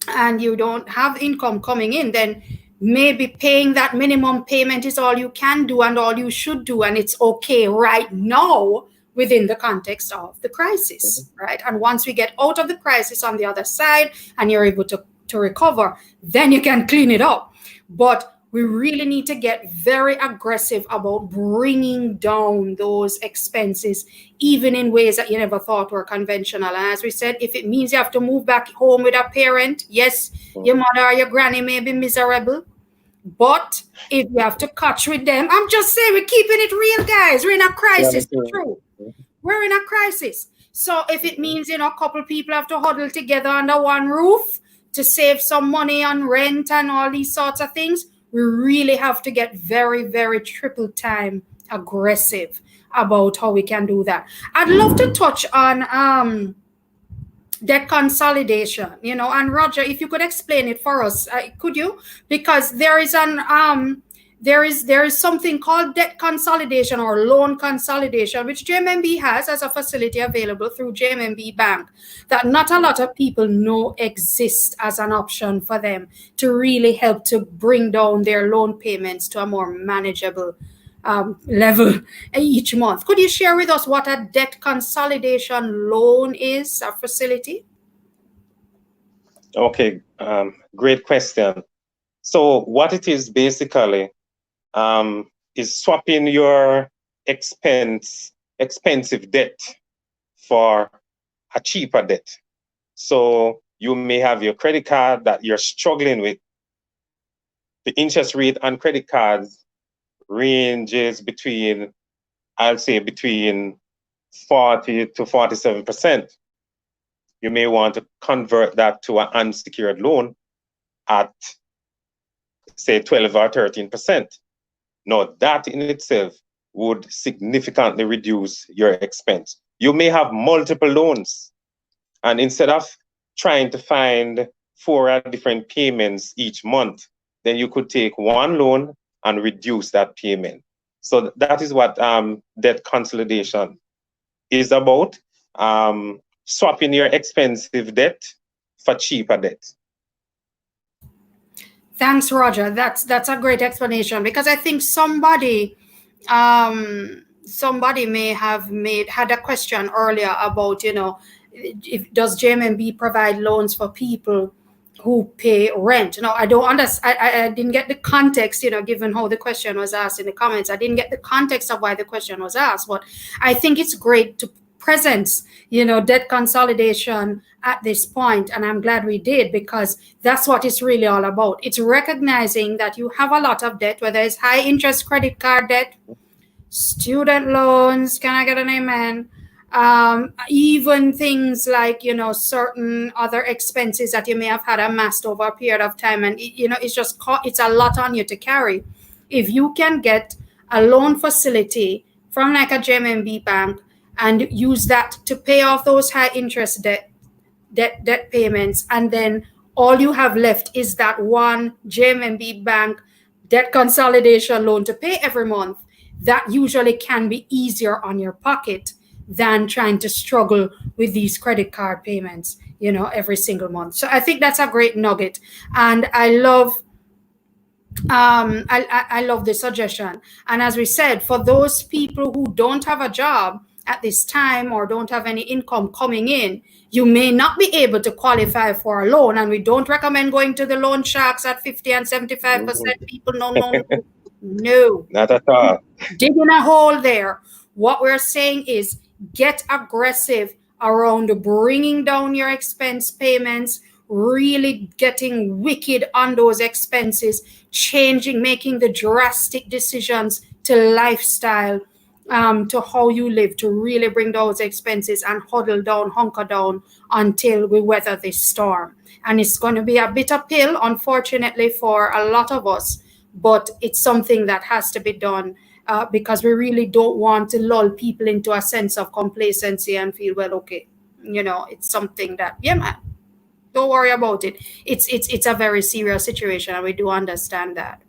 and you don't have income coming in, then maybe paying that minimum payment is all you can do and all you should do. And it's okay right now within the context of the crisis, right? And once we get out of the crisis on the other side and you're able to recover, then you can clean it up. But we really need to get very aggressive about bringing down those expenses, even in ways that you never thought were conventional. And as we said, if it means you have to move back home with a parent, yes, your mother or your granny may be miserable. But if you have to catch with them, I'm just saying, we're keeping it real, guys. We're in a crisis. True. We're in a crisis. So if it means, a couple people have to huddle together under one roof to save some money on rent and all these sorts of things, we really have to get very, very triple time aggressive about how we can do that. I'd love to touch on debt consolidation, and Roger, if you could explain it for us, could you? Because there is something called debt consolidation or loan consolidation, which JMMB has as a facility available through JMMB Bank, that not a lot of people know exists as an option for them to really help to bring down their loan payments to a more manageable level each month. Could you share with us what a debt consolidation loan is, a facility? Okay, great question. So what it is basically is swapping your expensive debt for a cheaper debt. So you may have your credit card that you're struggling with. The interest rate on credit cards ranges between 40 to 47%. You may want to convert that to an unsecured loan at, say, 12 or 13%. Now, that in itself would significantly reduce your expense. You may have multiple loans, and instead of trying to find 4 different payments each month, then you could take one loan and reduce that payment. So that is what debt consolidation is about, swapping your expensive debt for cheaper debt. Thanks, Roger. That's a great explanation, because I think somebody may have had a question earlier about, does JMMB provide loans for people who pay rent? No, I don't understand. I didn't get the context, given how the question was asked in the comments. I didn't get the context of why the question was asked, but I think it's great to presence, debt consolidation at this point. And I'm glad we did, because that's what it's really all about. It's recognizing that you have a lot of debt, whether it's high interest credit card debt, student loans, can I get an amen? Even things like, certain other expenses that you may have had amassed over a period of time. And, it's a lot on you to carry. If you can get a loan facility from like a JMMB bank and use that to pay off those high interest debt payments, and then all you have left is that one JMMB bank debt consolidation loan to pay every month, that usually can be easier on your pocket than trying to struggle with these credit card payments, every single month. So I think that's a great nugget, and I love I love the suggestion. And as we said, for those people who don't have a job at this time or don't have any income coming in, you may not be able to qualify for a loan. And we don't recommend going to the loan sharks at 50 and 75%. People, no. Not at all. Digging a hole there. What we're saying is get aggressive around bringing down your expense payments, really getting wicked on those expenses, making the drastic decisions to lifestyle, to how you live, to really bring those expenses and hunker down until we weather this storm. And it's going to be a bitter pill, unfortunately, for a lot of us, but it's something that has to be done, because we really don't want to lull people into a sense of complacency and feel, well, okay, it's something that, yeah, man, don't worry about it. It's a very serious situation, and we do understand that.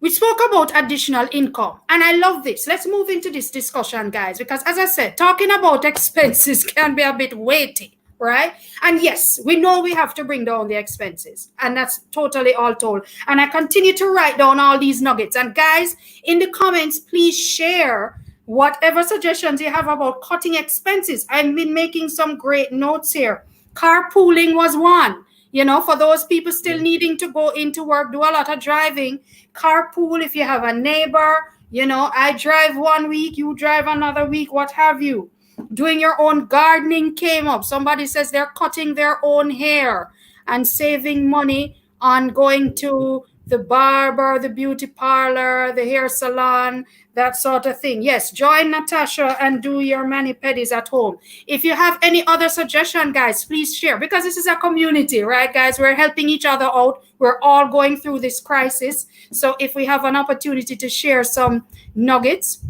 We spoke about additional income, and I love this. Let's move into this discussion, guys, because as I said, talking about expenses can be a bit weighty, right? And yes, we know we have to bring down the expenses, and that's totally all told. And I continue to write down all these nuggets. And guys, in the comments, please share whatever suggestions you have about cutting expenses. I've been making some great notes here. Carpooling was one. For those people still needing to go into work, do a lot of driving, carpool. If you have a neighbor, I drive one week, you drive another week, what have you. Doing your own gardening came up. Somebody says they're cutting their own hair and saving money on going to the barber, the beauty parlor, the hair salon, that sort of thing. Yes, join Natasha and do your mani-pedis at home. If you have any other suggestion, guys, please share, because this is a community, right, guys? We're helping each other out. We're all going through this crisis. So if we have an opportunity to share some nuggets,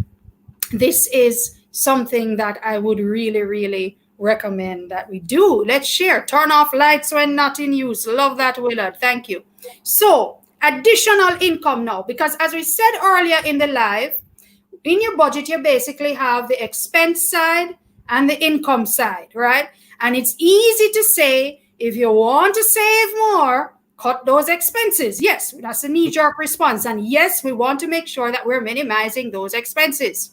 this is something that I would really, really recommend that we do. Let's share. Turn off lights when not in use. Love that, Willard. Thank you. So additional income now, because as we said earlier in the live, in your budget, you basically have the expense side and the income side, right? And it's easy to say, if you want to save more, cut those expenses. Yes, that's a knee-jerk response. And yes, we want to make sure that we're minimizing those expenses.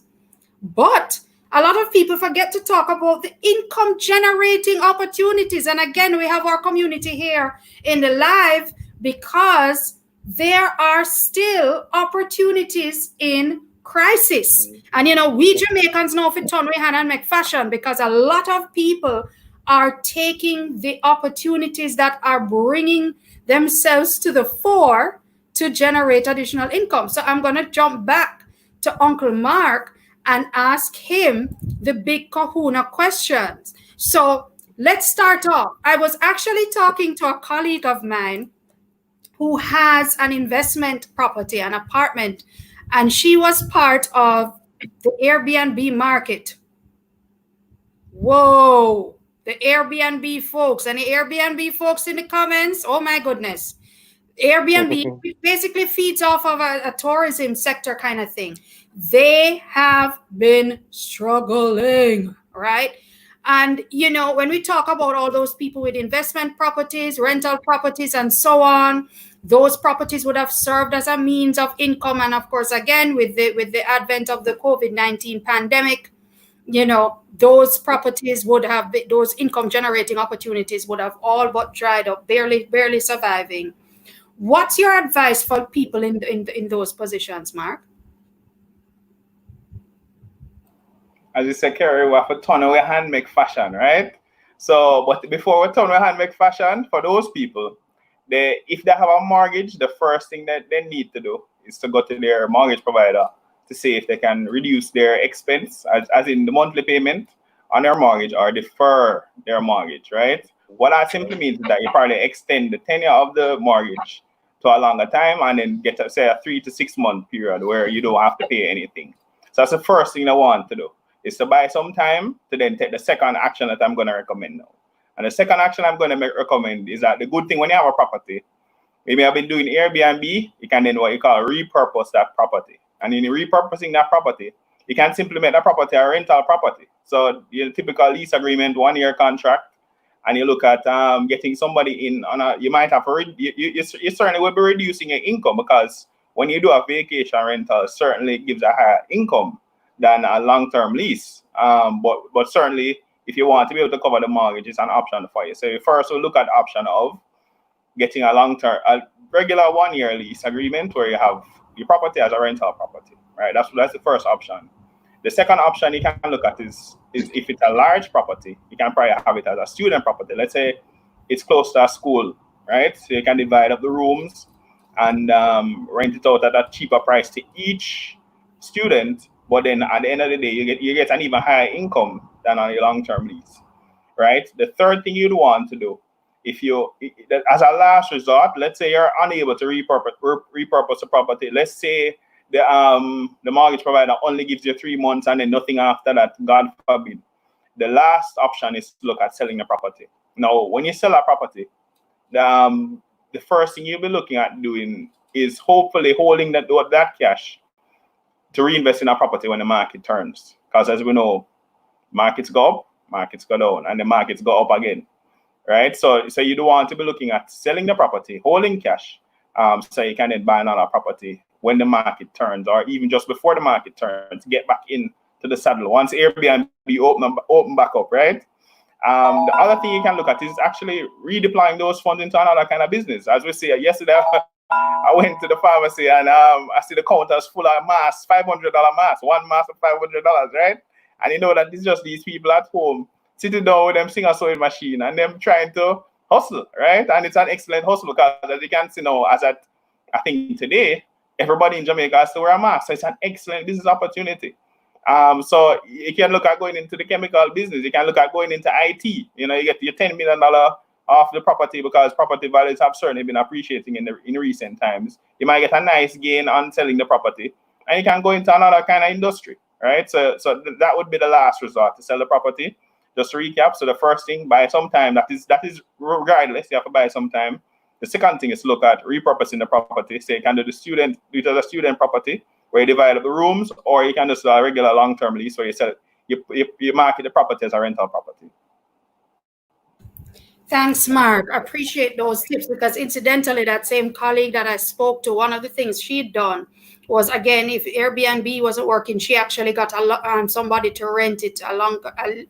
But a lot of people forget to talk about the income generating opportunities. And again, we have our community here in the live, because there are still opportunities in crisis. And we Jamaicans know if it turn we hand and make fashion, because a lot of people are taking the opportunities that are bringing themselves to the fore to generate additional income. So I'm going to jump back to Uncle Mark and ask him the big kahuna questions. So let's start off. I was actually talking to a colleague of mine who has an investment property, an apartment, and she was part of the Airbnb market. Whoa, the Airbnb folks. Any Airbnb folks in the comments? Oh my goodness. Airbnb basically feeds off of a tourism sector kind of thing. They have been struggling, right? And, when we talk about all those people with investment properties, rental properties, and so on, those properties would have served as a means of income. And of course, again, with the advent of the COVID-19 pandemic, those properties would have, those income generating opportunities would have all but dried up, barely surviving. What's your advice for people in those positions, Mark? As you said, Kerry, we have to turn away hand make fashion, right? So, but before we turn away hand make fashion, for those people, if they have a mortgage, the first thing that they need to do is to go to their mortgage provider to see if they can reduce their expense, as in the monthly payment on their mortgage, or defer their mortgage, right? What that simply means is that you probably extend the tenure of the mortgage to a longer time, and then get say a 3 to 6 month period where you don't have to pay anything. So that's the first thing I want to do, is to buy some time to then take the second action that I'm going to recommend now. And the second action I'm going to recommend is that the good thing when you have a property, maybe I've been doing Airbnb, you can then what you call repurpose that property. And in repurposing that property, you can simply make that property a rental property. So your typical lease agreement, 1 year contract, and you look at getting somebody in on a, you might have you certainly will be reducing your income, because when you do a vacation rental, it certainly gives a higher income than a long-term lease. But certainly if you want to be able to cover the mortgage, it's an option for you. So first we'll look at the option of getting a long-term, a regular 1 year lease agreement where you have your property as a rental property, right? That's the first option. The second option you can look at is if it's a large property, you can probably have it as a student property. Let's say it's close to a school, right? So you can divide up the rooms and rent it out at a cheaper price to each student. But then at the end of the day, you get an even higher income than on your long-term lease, right? The third thing you'd want to do, if you, as a last resort, let's say you're unable to repurpose the property. Let's say the mortgage provider only gives you 3 months and then nothing after that, God forbid. The last option is to look at selling the property. Now, when you sell a property, the first thing you'll be looking at doing is hopefully holding that cash to reinvest in a property when the market turns. Because as we know, markets go up, markets go down, and the markets go up again, right? So you do want to be looking at selling the property, holding cash, so you can then buy another property when the market turns, or even just before the market turns, get back into the saddle once Airbnb open back up, right? The other thing you can look at is actually redeploying those funds into another kind of business. As we say, yesterday I went to the pharmacy and I see the counters full of masks, $500 masks, one mask for $500, right? And you know that it's just these people at home sitting down with them singer sewing machine and them trying to hustle, right? And it's an excellent hustle, because as you can see now, I think today, everybody in Jamaica has to wear a mask. So it's an excellent business opportunity. So you can look at going into the chemical business. You can look at going into IT. You know, you get your $10 million off the property, because property values have certainly been appreciating in recent times. You might get a nice gain on selling the property, and you can go into another kind of industry, right? So that would be the last resort, to sell the property. Just to recap, so the first thing, buy some time. That is regardless, you have to buy some time. The second thing is look at repurposing the property. So you can do it as a student property where you divide up the rooms, or you can just do a regular long-term lease where you market the property as a rental property. Thanks, Mark. I appreciate those tips, because incidentally, that same colleague that I spoke to, one of the things she'd done was, again, if Airbnb wasn't working, she actually got somebody to rent it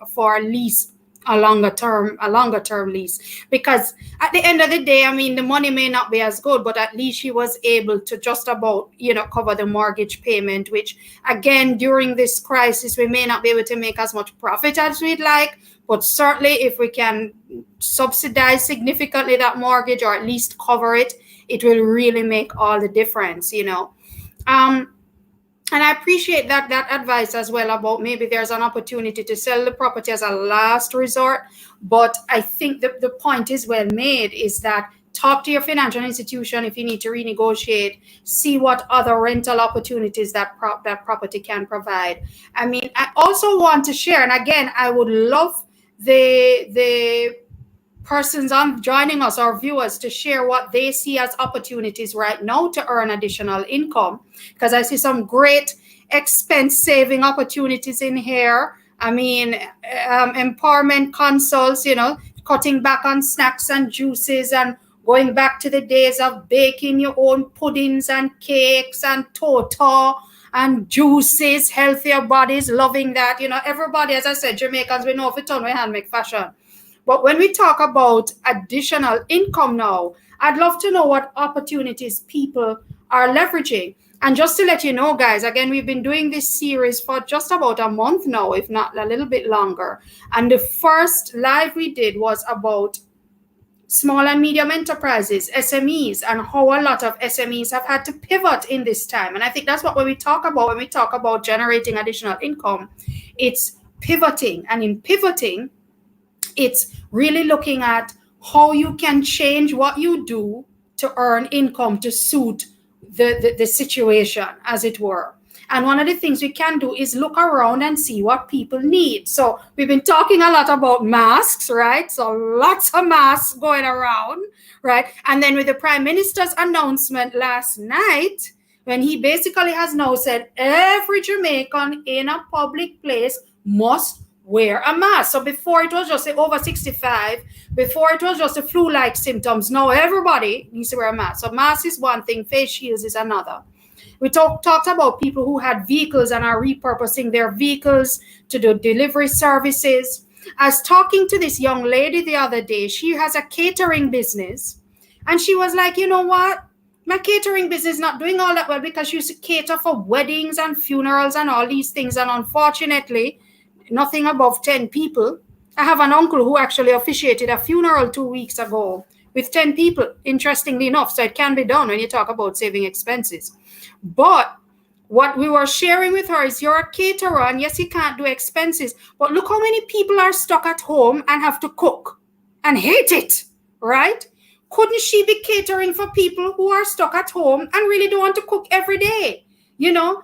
for a lease, a longer term lease. Because at the end of the day, I mean, the money may not be as good, but at least she was able to just about, cover the mortgage payment, which again, during this crisis, we may not be able to make as much profit as we'd like, but certainly if we can subsidize significantly that mortgage, or at least cover it, it will really make all the difference, And I appreciate that advice as well, about maybe there's an opportunity to sell the property as a last resort. But I think the point is well made, is that talk to your financial institution if you need to renegotiate, see what other rental opportunities that property can provide. I mean, I also want to share, and again, I would love the persons on joining us, our viewers, to share what they see as opportunities right now to earn additional income, because I see some great expense saving opportunities in here. I mean, empowerment consults, cutting back on snacks and juices, and going back to the days of baking your own puddings and cakes and toto and juices, healthier bodies, loving that. Everybody, as I said, Jamaicans, we know if it's on we hand make fashion. But when we talk about additional income now, I'd love to know what opportunities people are leveraging. And just to let you know, guys, again, we've been doing this series for just about a month now, if not a little bit longer. And the first live we did was about small and medium enterprises, SMEs, and how a lot of SMEs have had to pivot in this time. And I think that's what when we talk about generating additional income, it's pivoting. And in pivoting, it's really looking at how you can change what you do to earn income to suit the situation, as it were. And one of the things we can do is look around and see what people need. So we've been talking a lot about masks, right? So lots of masks going around, right? And then with the Prime Minister's announcement last night, when he basically has now said every Jamaican in a public place must wear a mask. So before it was just over 65, before it was just the flu-like symptoms. Now everybody needs to wear a mask. So mask is one thing, face shields is another. We talked about people who had vehicles and are repurposing their vehicles to do delivery services. I was talking to this young lady the other day. She has a catering business. And she was like, you know what? My catering business is not doing all that well because she used to cater for weddings and funerals and all these things. And unfortunately, nothing above 10 people. I have an uncle who actually officiated a funeral 2 weeks ago with 10 people, interestingly enough. So it can be done when you talk about saving expenses. But what we were sharing with her is you're a caterer, and yes, you can't do expenses, but look how many people are stuck at home and have to cook and hate it, right? Couldn't she be catering for people who are stuck at home and really don't want to cook every day? You know,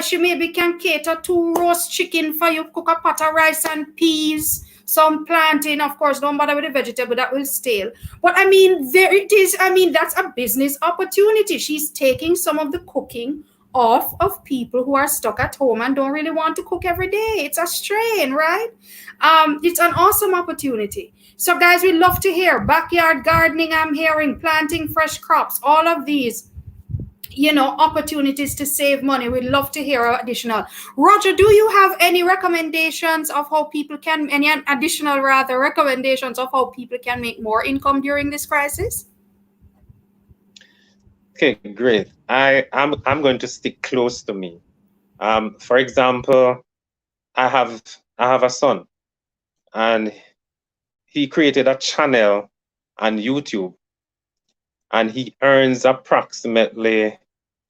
she maybe can cater 2 roast chicken for you, cook a pot of rice and peas, some plantain. Of course, don't bother with the vegetable, that will stale. But I mean, there it is. I mean, that's a business opportunity. She's taking some of the cooking off of people who are stuck at home and don't really want to cook every day. It's a strain, right? It's an awesome opportunity. So guys, we love to hear backyard gardening. I'm hearing planting fresh crops, all of these, you know, opportunities to save money. We'd love to hear additional. Roger, do you have any recommendations of how people can, any additional rather recommendations of how people can make more income during this crisis? Okay, great. I'm going to stick close to me. For example, I have a son, and he created a channel on YouTube, and he earns approximately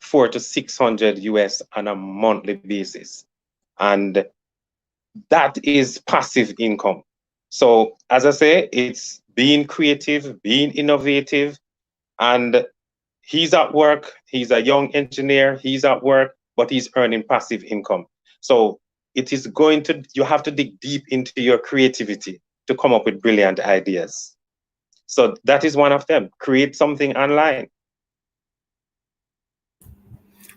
400 to 600 US on a monthly basis, and that is passive income. So as I say, it's being creative, being innovative, and he's at work. He's a young engineer. He's at work, but he's earning passive income. So it is going to, you have to dig deep into your creativity to come up with brilliant ideas. So that is one of them. Create something online.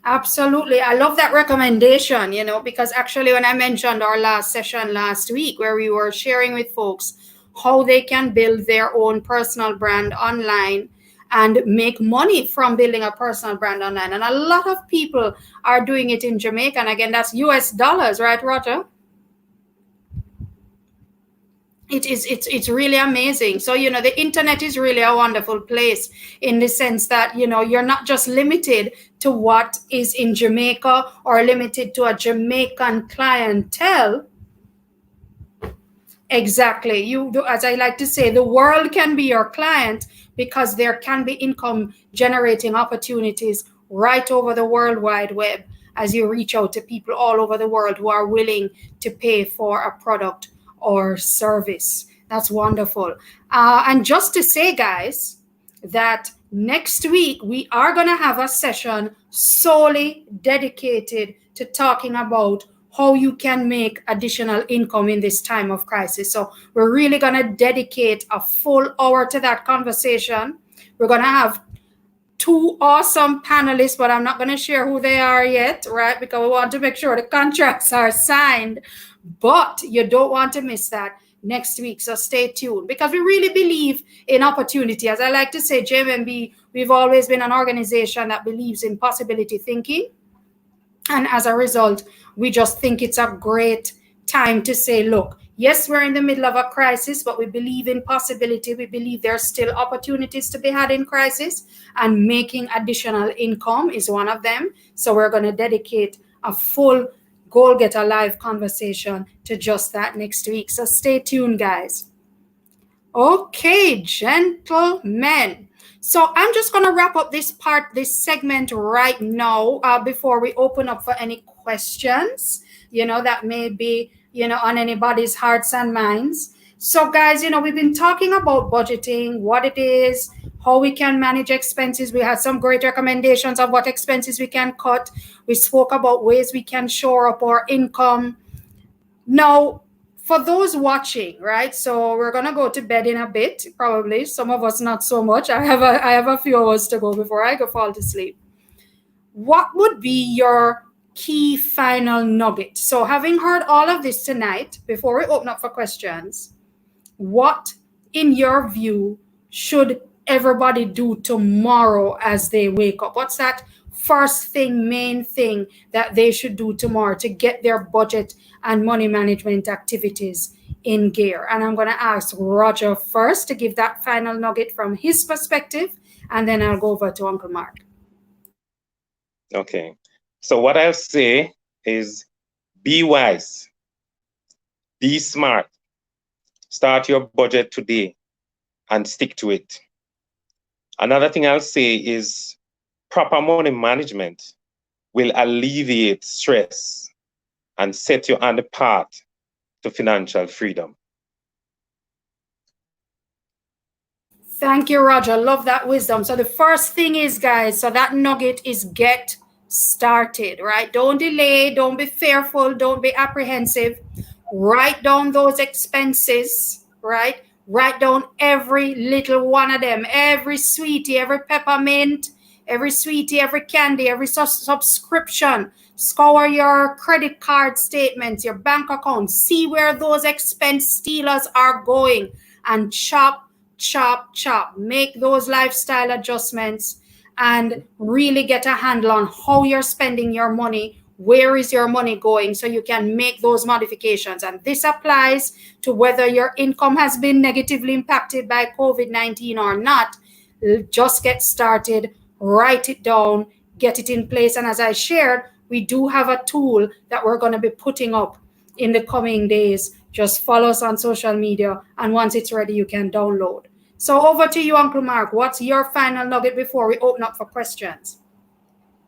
Absolutely. I love that recommendation, you know, because actually when I mentioned our last session last week where we were sharing with folks how they can build their own personal brand online and make money from building a personal brand online. And a lot of people are doing it in Jamaica. And again, that's US dollars, right, Roger? It's really amazing. So, you know, the internet is really a wonderful place in the sense that, you know, you're not just limited to what is in Jamaica or limited to a Jamaican clientele. Exactly. You do, as I like to say, the world can be your client because there can be income generating opportunities right over the World Wide Web as you reach out to people all over the world who are willing to pay for a product or service. That's wonderful. And just to say, guys, that next week we are going to have a session solely dedicated to talking about how you can make additional income in this time of crisis. So we're really going to dedicate a full hour to that conversation. We're going to have 2 awesome panelists, but I'm not going to share who they are yet, right? Because we want to make sure the contracts are signed. But you don't want to miss that next week. So stay tuned because we really believe in opportunity. As I like to say, JMMB, we've always been an organization that believes in possibility thinking. And as a result, we just think it's a great time to say, look, yes, we're in the middle of a crisis, but we believe in possibility. We believe there are still opportunities to be had in crisis, and making additional income is one of them. So we're going to dedicate a full Goal Getter Live conversation to just that next week. So stay tuned, guys. Okay, gentlemen. So I'm just going to wrap up this segment right now before we open up for any questions, you know, that may be, you know, on anybody's hearts and minds. So guys, you know, we've been talking about budgeting, what it is, how we can manage expenses. We had some great recommendations of what expenses we can cut. We spoke about ways we can shore up our income. Now, for those watching, right? So we're gonna go to bed in a bit, probably. Some of us not so much. I have a few hours to go before I go fall to sleep. What would be your key final nugget? So having heard all of this tonight, before we open up for questions, what, in your view, should everybody do tomorrow as they wake up? What's that first thing, main thing that they should do tomorrow to get their budget and money management activities in gear? And I'm going to ask Roger first to give that final nugget from his perspective, and then I'll go over to Uncle Mark. Okay. So what I'll say is be wise, be smart, start your budget today and stick to it. Another thing I'll say is proper money management will alleviate stress and set you on the path to financial freedom. Thank you, Roger. Love that wisdom. So the first thing is, guys, so that nugget is get started, right? Don't delay, don't be fearful, don't be apprehensive. Write down those expenses, right? Write down every little one of them, every sweetie, every peppermint, every sweetie, every candy, every subscription. Scour your credit card statements, your bank account, see where those expense stealers are going, and chop, make those lifestyle adjustments and really get a handle on how you're spending your money. Where is your money going, so you can make those modifications? And this applies to whether your income has been negatively impacted by COVID-19 or not. Just get started, write it down, get it in place. And as I shared, we do have a tool that we're going to be putting up in the coming days. Just follow us on social media, and once it's ready, you can download. So over to you, Uncle Mark. What's your final nugget before we open up for questions?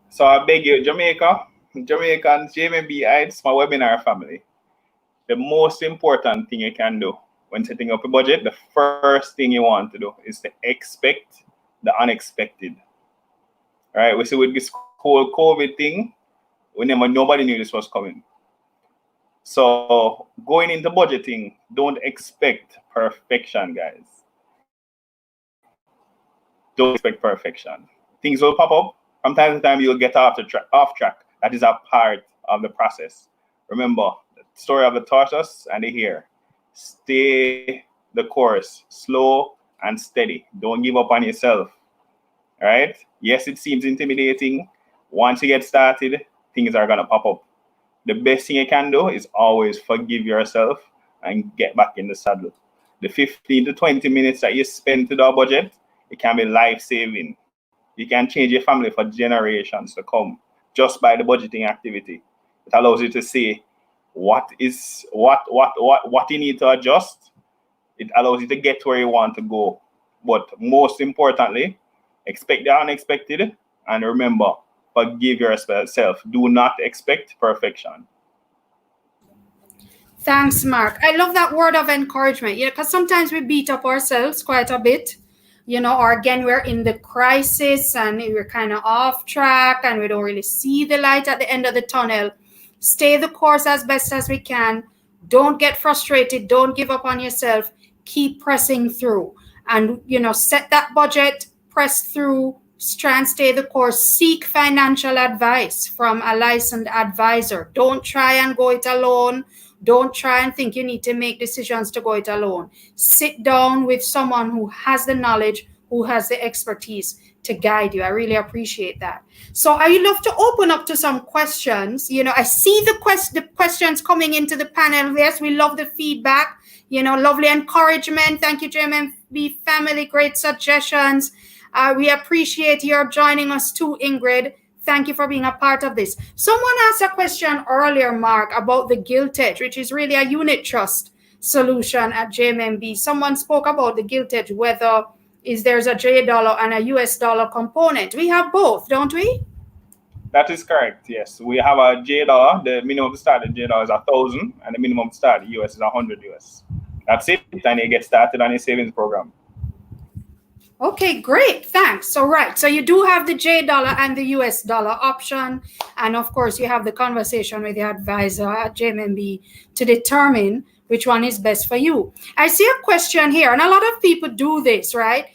So I beg you, Jamaicans, JMMB, it's my webinar family. The most important thing you can do when setting up a budget, the first thing you want to do is to expect the unexpected. All right, we see with this whole COVID thing, nobody knew this was coming. So going into budgeting, don't expect perfection, guys. Don't expect perfection. Things will pop up. From time to time, you'll get off track. That is a part of the process. Remember, the story of the tortoise and the hare. Stay the course, slow and steady. Don't give up on yourself. All right? Yes, it seems intimidating. Once you get started, things are going to pop up. The best thing you can do is always forgive yourself and get back in the saddle. The 15 to 20 minutes that you spend to do a budget, it can be life-saving. You can change your family for generations to come just by the budgeting activity. It allows you to see what you need to adjust. It allows you to get where you want to go. But most importantly, expect the unexpected, and remember, forgive yourself. Do not expect perfection. Thanks, Mark. I love that word of encouragement, because sometimes we beat up ourselves quite a bit, or again, we're in the crisis and we're kind of off track and we don't really see the light at the end of the tunnel. Stay the course as best as we can. Don't get frustrated. Don't give up on yourself. Keep pressing through and, set that budget, press through, try and stay the course. Seek financial advice from a licensed advisor. Don't try and go it alone. Don't try and think you need to make decisions to go it alone. Sit down with someone who has the knowledge, who has the expertise to guide you. I really appreciate that. So I love to open up to some questions. I see the questions coming into the panel. Yes, we love the feedback. Lovely encouragement. Thank you, JMMB family. Great suggestions. We appreciate your joining us too, Ingrid. Thank you for being a part of this. Someone asked a question earlier, Mark, about the Gilt Edge, which is really a unit trust solution at JMMB. Someone spoke about the Gilt Edge, whether there's a J dollar and a US dollar component. We have both, don't we? That is correct, yes. We have a J dollar. The minimum start at J dollar is 1,000, and the minimum start US is 100 US. That's it, and you get started on your savings program. Okay, great. Thanks. So, right. So, you do have the J dollar and the US dollar option. And of course, you have the conversation with your advisor at JMMB to determine which one is best for you. I see a question here, and a lot of people do this, right?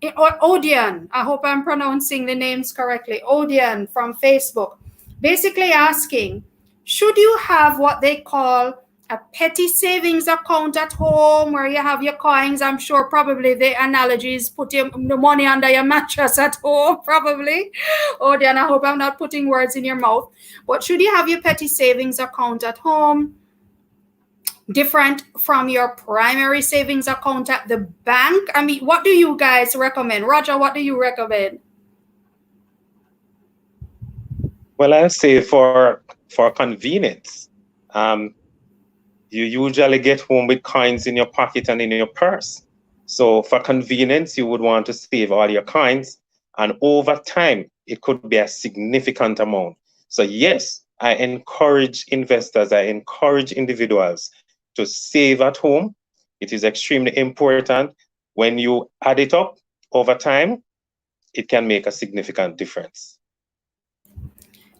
Odian, I hope I'm pronouncing the names correctly. Odian from Facebook, basically asking, should you have what they call a petty savings account at home where you have your coins? I'm sure probably the analogy is putting the money under your mattress at home, probably. Oh, then I hope I'm not putting words in your mouth. But should you have your petty savings account at home, different from your primary savings account at the bank? I mean, what do you guys recommend? Roger, what do you recommend? Well, I say for convenience, you usually get home with coins in your pocket and in your purse. So for convenience, you would want to save all your coins, and over time, it could be a significant amount. So yes, I encourage investors, I encourage individuals to save at home. It is extremely important. When you add it up over time, it can make a significant difference.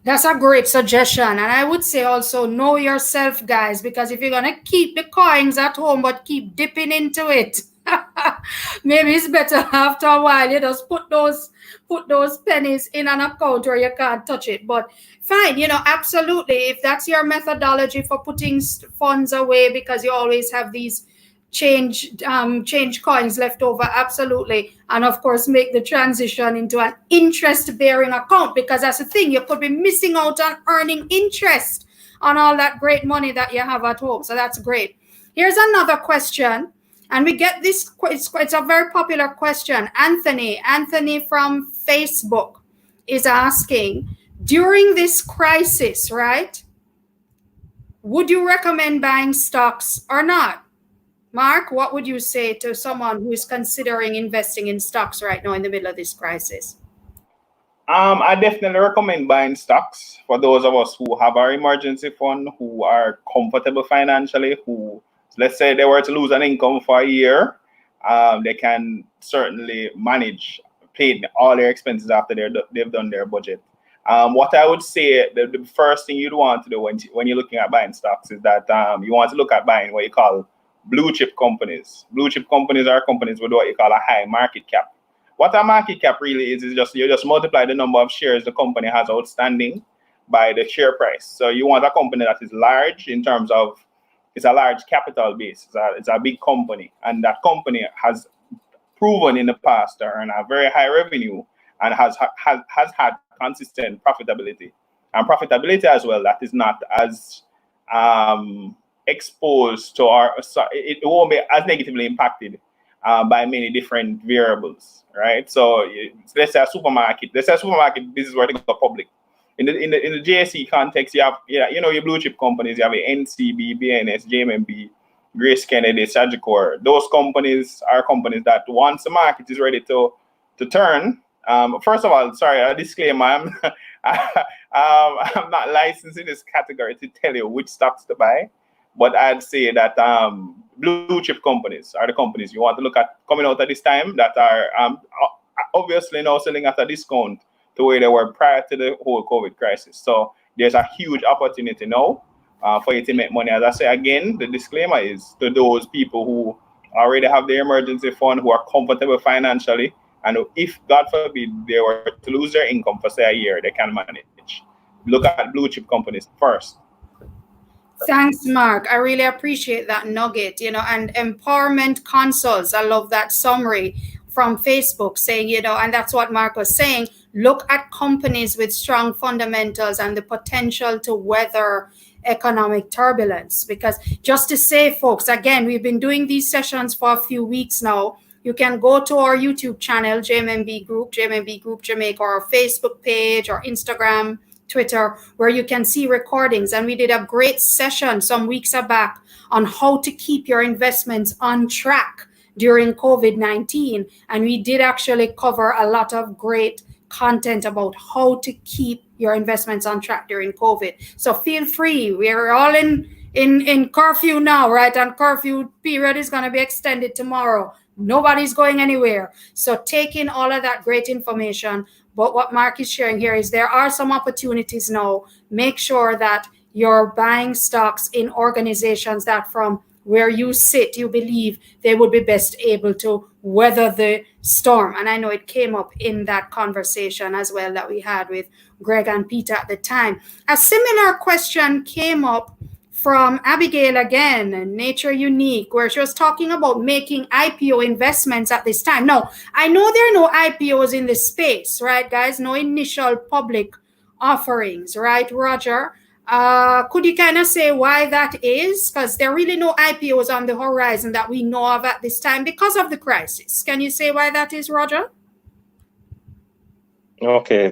That's a great suggestion. And I would say also know yourself, guys, because if you're going to keep the coins at home but keep dipping into it, maybe it's better after a while you just put those pennies in an account where you can't touch it. But fine, absolutely. If that's your methodology for putting funds away because you always have these change coins left over, absolutely. And of course, make the transition into an interest bearing account, because that's the thing, you could be missing out on earning interest on all that great money that you have at home. So that's great. Here's another question, and we get this, it's a very popular question. Anthony from Facebook is asking, during this crisis, right, would you recommend buying stocks or not? Mark, what would you say to someone who is considering investing in stocks right now in the middle of this crisis? I definitely recommend buying stocks for those of us who have our emergency fund, who are comfortable financially, who, let's say they were to lose an income for a year, they can certainly manage paying all their expenses after they've done their budget. What I would say, the first thing you'd want to do when you're looking at buying stocks is that you want to look at buying what you call blue chip companies. Blue chip companies are companies with what you call a high market cap. What a market cap really is just you just multiply the number of shares the company has outstanding by the share price. So you want a company that is large in terms of it's a large capital base. It's a big company, and that company has proven in the past to earn a very high revenue and has had consistent profitability, and profitability as well that is not as exposed to, or it won't be as negatively impacted by many different variables, right? So let's say a supermarket business were to go public. In the JSE context, you have your blue chip companies. You have a NCB, BNS, JMMB, Grace Kennedy, Sagicor. Those companies are companies that once the market is ready to turn. First of all, sorry, a disclaimer: I'm not licensed in this category to tell you which stocks to buy. But I'd say that blue chip companies are the companies you want to look at coming out at this time that are obviously now selling at a discount to where they were prior to the whole COVID crisis. So there's a huge opportunity now for you to make money. As I say again, the disclaimer is to those people who already have their emergency fund, who are comfortable financially, and if, God forbid, they were to lose their income for, say, a year, they can manage. Look at blue chip companies first. Thanks, Mark. I really appreciate that nugget, and empowerment consoles. I love that summary from Facebook saying, and that's what Mark was saying. Look at companies with strong fundamentals and the potential to weather economic turbulence. Because just to say, folks, again, we've been doing these sessions for a few weeks now. You can go to our YouTube channel, JMMB Group Jamaica, or our Facebook page or Instagram, Twitter, where you can see recordings. And we did a great session some weeks back on how to keep your investments on track during COVID-19. And we did actually cover a lot of great content about how to keep your investments on track during COVID. So feel free. We're all in curfew now, right? And curfew period is going to be extended tomorrow. Nobody's going anywhere. So take in all of that great information. But what Mark is sharing here is there are some opportunities now. Make sure that you're buying stocks in organizations that from where you sit, you believe they would be best able to weather the storm. And I know it came up in that conversation as well that we had with Greg and Peter at the time. A similar question came up from Abigail again, Nature Unique, where she was talking about making IPO investments at this time. Now, I know there are no IPOs in this space, right, guys? No initial public offerings, right, Roger? Could you kind of say why that is? Because there are really no IPOs on the horizon that we know of at this time because of the crisis. Can you say why that is, Roger? Okay.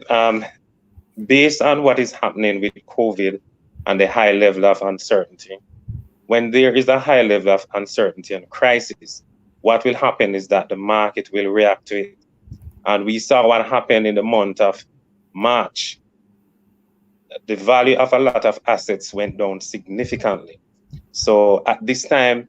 Based on what is happening with COVID and the high level of uncertainty, when there is a high level of uncertainty and crisis, what will happen is that the market will react to it. And we saw what happened in the month of March. The value of a lot of assets went down significantly. So at this time,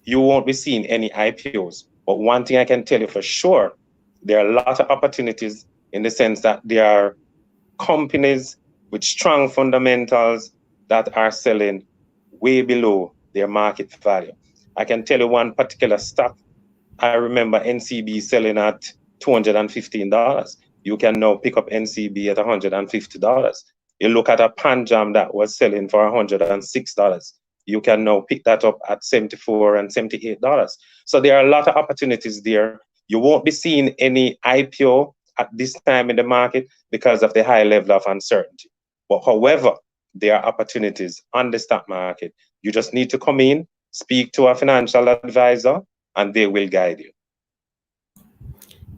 you won't be seeing any IPOs. But one thing I can tell you for sure, there are a lot of opportunities in the sense that there are companies with strong fundamentals that are selling way below their market value. I can tell you one particular stock. I remember NCB selling at $215. You can now pick up NCB at $150. You look at a Panjam that was selling for $106. You can now pick that up at $74 and $78. So there are a lot of opportunities there. You won't be seeing any IPO at this time in the market because of the high level of uncertainty. But however, there are opportunities on the stock market. You just need to come in, speak to a financial advisor, and they will guide you.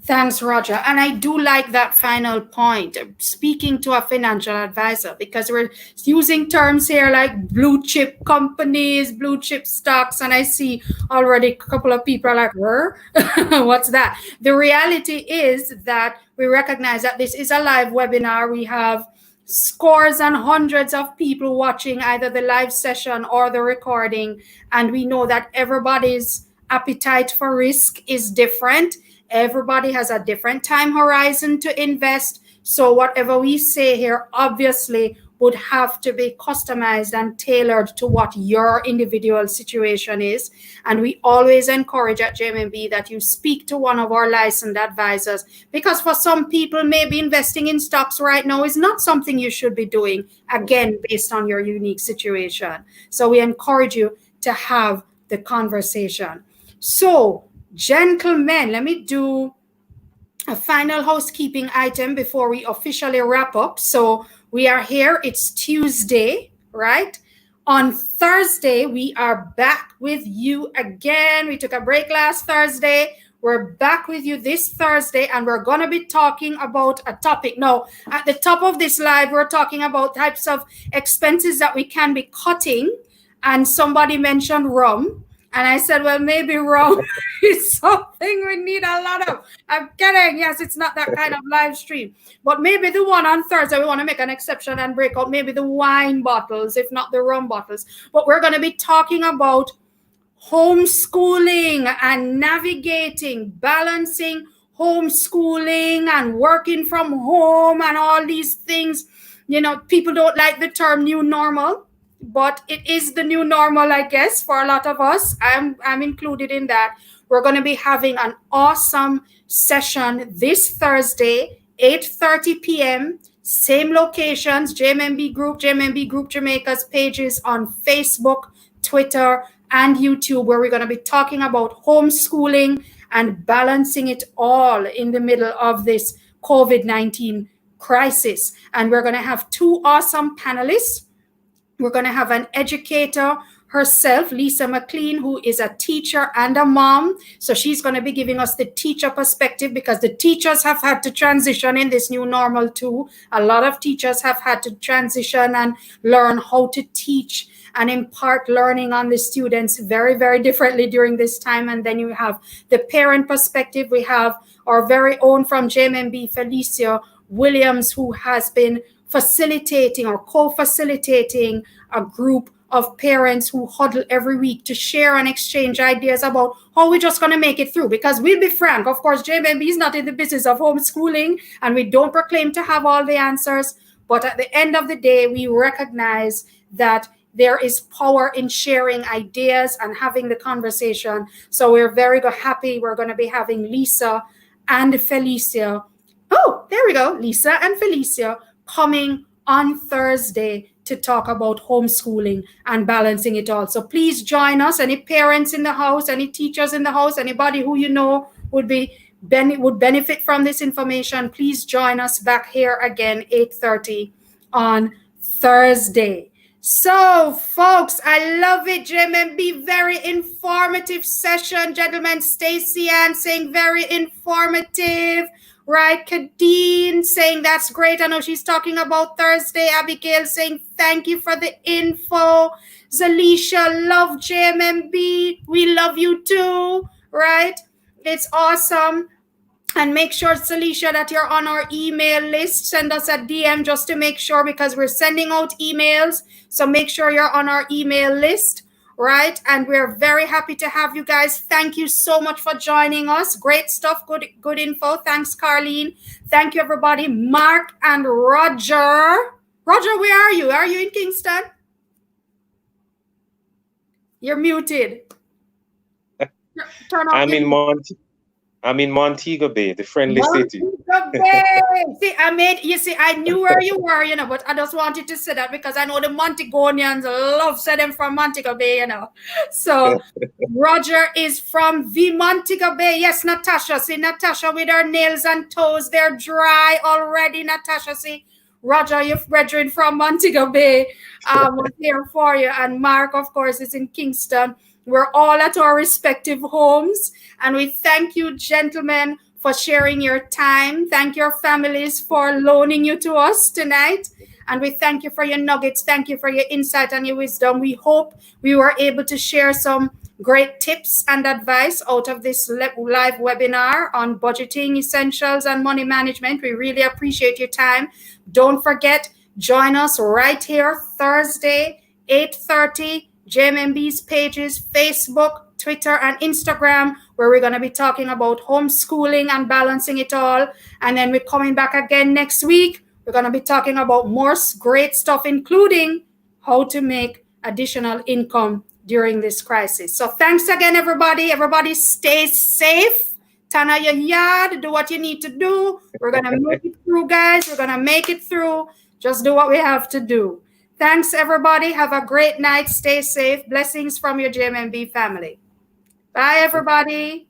Thanks, Roger. And I do like that final point, speaking to a financial advisor, because we're using terms here like blue chip companies, blue chip stocks. And I see already a couple of people are like, what's that? The reality is that we recognize that this is a live webinar. We have scores and hundreds of people watching either the live session or the recording. And we know that everybody's appetite for risk is different. Everybody has a different time horizon to invest. So whatever we say here obviously would have to be customized and tailored to what your individual situation is. And we always encourage at JMMB that you speak to one of our licensed advisors, because for some people, maybe investing in stocks right now is not something you should be doing, again, based on your unique situation. So we encourage you to have the conversation. So, gentlemen, let me do a final housekeeping item before we officially wrap up. So we are here. It's Tuesday, right? On Thursday, we are back with you again. We took a break last Thursday. We're back with you this Thursday, and we're going to be talking about a topic. Now, at the top of this live, we're talking about types of expenses that we can be cutting. And somebody mentioned rum. And I said, well, maybe rum is something we need a lot of. I'm kidding. Yes, it's not that kind of live stream. But maybe the one on Thursday, we want to make an exception and break out maybe the wine bottles, if not the rum bottles. But we're going to be talking about homeschooling and navigating, balancing homeschooling and working from home and all these things. You know, people don't like the term new normal, but it is the new normal, I guess, for a lot of us. I'm included in that. We're going to be having an awesome session this Thursday, 8:30 p.m., same locations, JMMB Group Jamaica's pages on Facebook, Twitter, and YouTube, where we're going to be talking about homeschooling and balancing it all in the middle of this COVID-19 crisis. And we're going to have two awesome panelists. We're going to have an educator herself, Lisa McLean, who is a teacher and a mom. So she's going to be giving us the teacher perspective, because the teachers have had to transition in this new normal too. A lot of teachers have had to transition and learn how to teach and impart learning on the students very, very differently during this time. And then you have the parent perspective. We have our very own from JMMB, Felicia Williams, who has been facilitating or co-facilitating a group of parents who huddle every week to share and exchange ideas about how we're just going to make it through. Because we'll be frank, of course, JMMB is not in the business of homeschooling, and we don't proclaim to have all the answers. But at the end of the day, we recognize that there is power in sharing ideas and having the conversation. So we're very happy. We're going to be having Lisa and Felicia. Oh, there we go. Lisa and Felicia coming on Thursday to talk about homeschooling and balancing it all. So please join us. Any parents in the house, any teachers in the house, anybody who you know would benefit from this information, please join us back here again, 8:30 on Thursday. So, folks, I love it. JMMB, very informative session. Gentlemen, Stacey Ann saying very informative. Right, Kadeen saying that's great. I know she's talking about Thursday. Abigail saying thank you for the info. Zalisha, love JMMB. We love you too. Right, it's awesome. And make sure, Salisha, that you're on our email list. Send us a DM just to make sure, because we're sending out emails. So make sure you're on our email list, right? And we're very happy to have you guys. Thank you so much for joining us. Great stuff, good info. Thanks, Carlene. Thank you, everybody. Mark and Roger. Roger, where are you? Are you in Kingston? You're muted. Turn off. I'm in Montego Bay, the friendly city. See, I knew where you were, but I just wanted to say that because I know the Montegonians love them from Montego Bay, So Roger is from the Montego Bay. Yes, Natasha. See, Natasha with her nails and toes, they're dry already, Natasha. See, Roger, your brethren from Montego Bay was here for you. And Mark, of course, is in Kingston. We're all at our respective homes. And we thank you, gentlemen, for sharing your time. Thank your families for loaning you to us tonight. And we thank you for your nuggets. Thank you for your insight and your wisdom. We hope we were able to share some great tips and advice out of this live webinar on budgeting essentials and money management. We really appreciate your time. Don't forget, join us right here Thursday, 8:30. JMMB's pages, Facebook, Twitter, and Instagram, where we're going to be talking about homeschooling and balancing it all. And then we're coming back again next week. We're going to be talking about more great stuff, including how to make additional income during this crisis. So thanks again, everybody. Everybody stay safe. Turn out your yard. Do what you need to do. We're going to make it through, guys. We're going to make it through. Just do what we have to do. Thanks, everybody. Have a great night. Stay safe. Blessings from your JMMB family. Bye, everybody.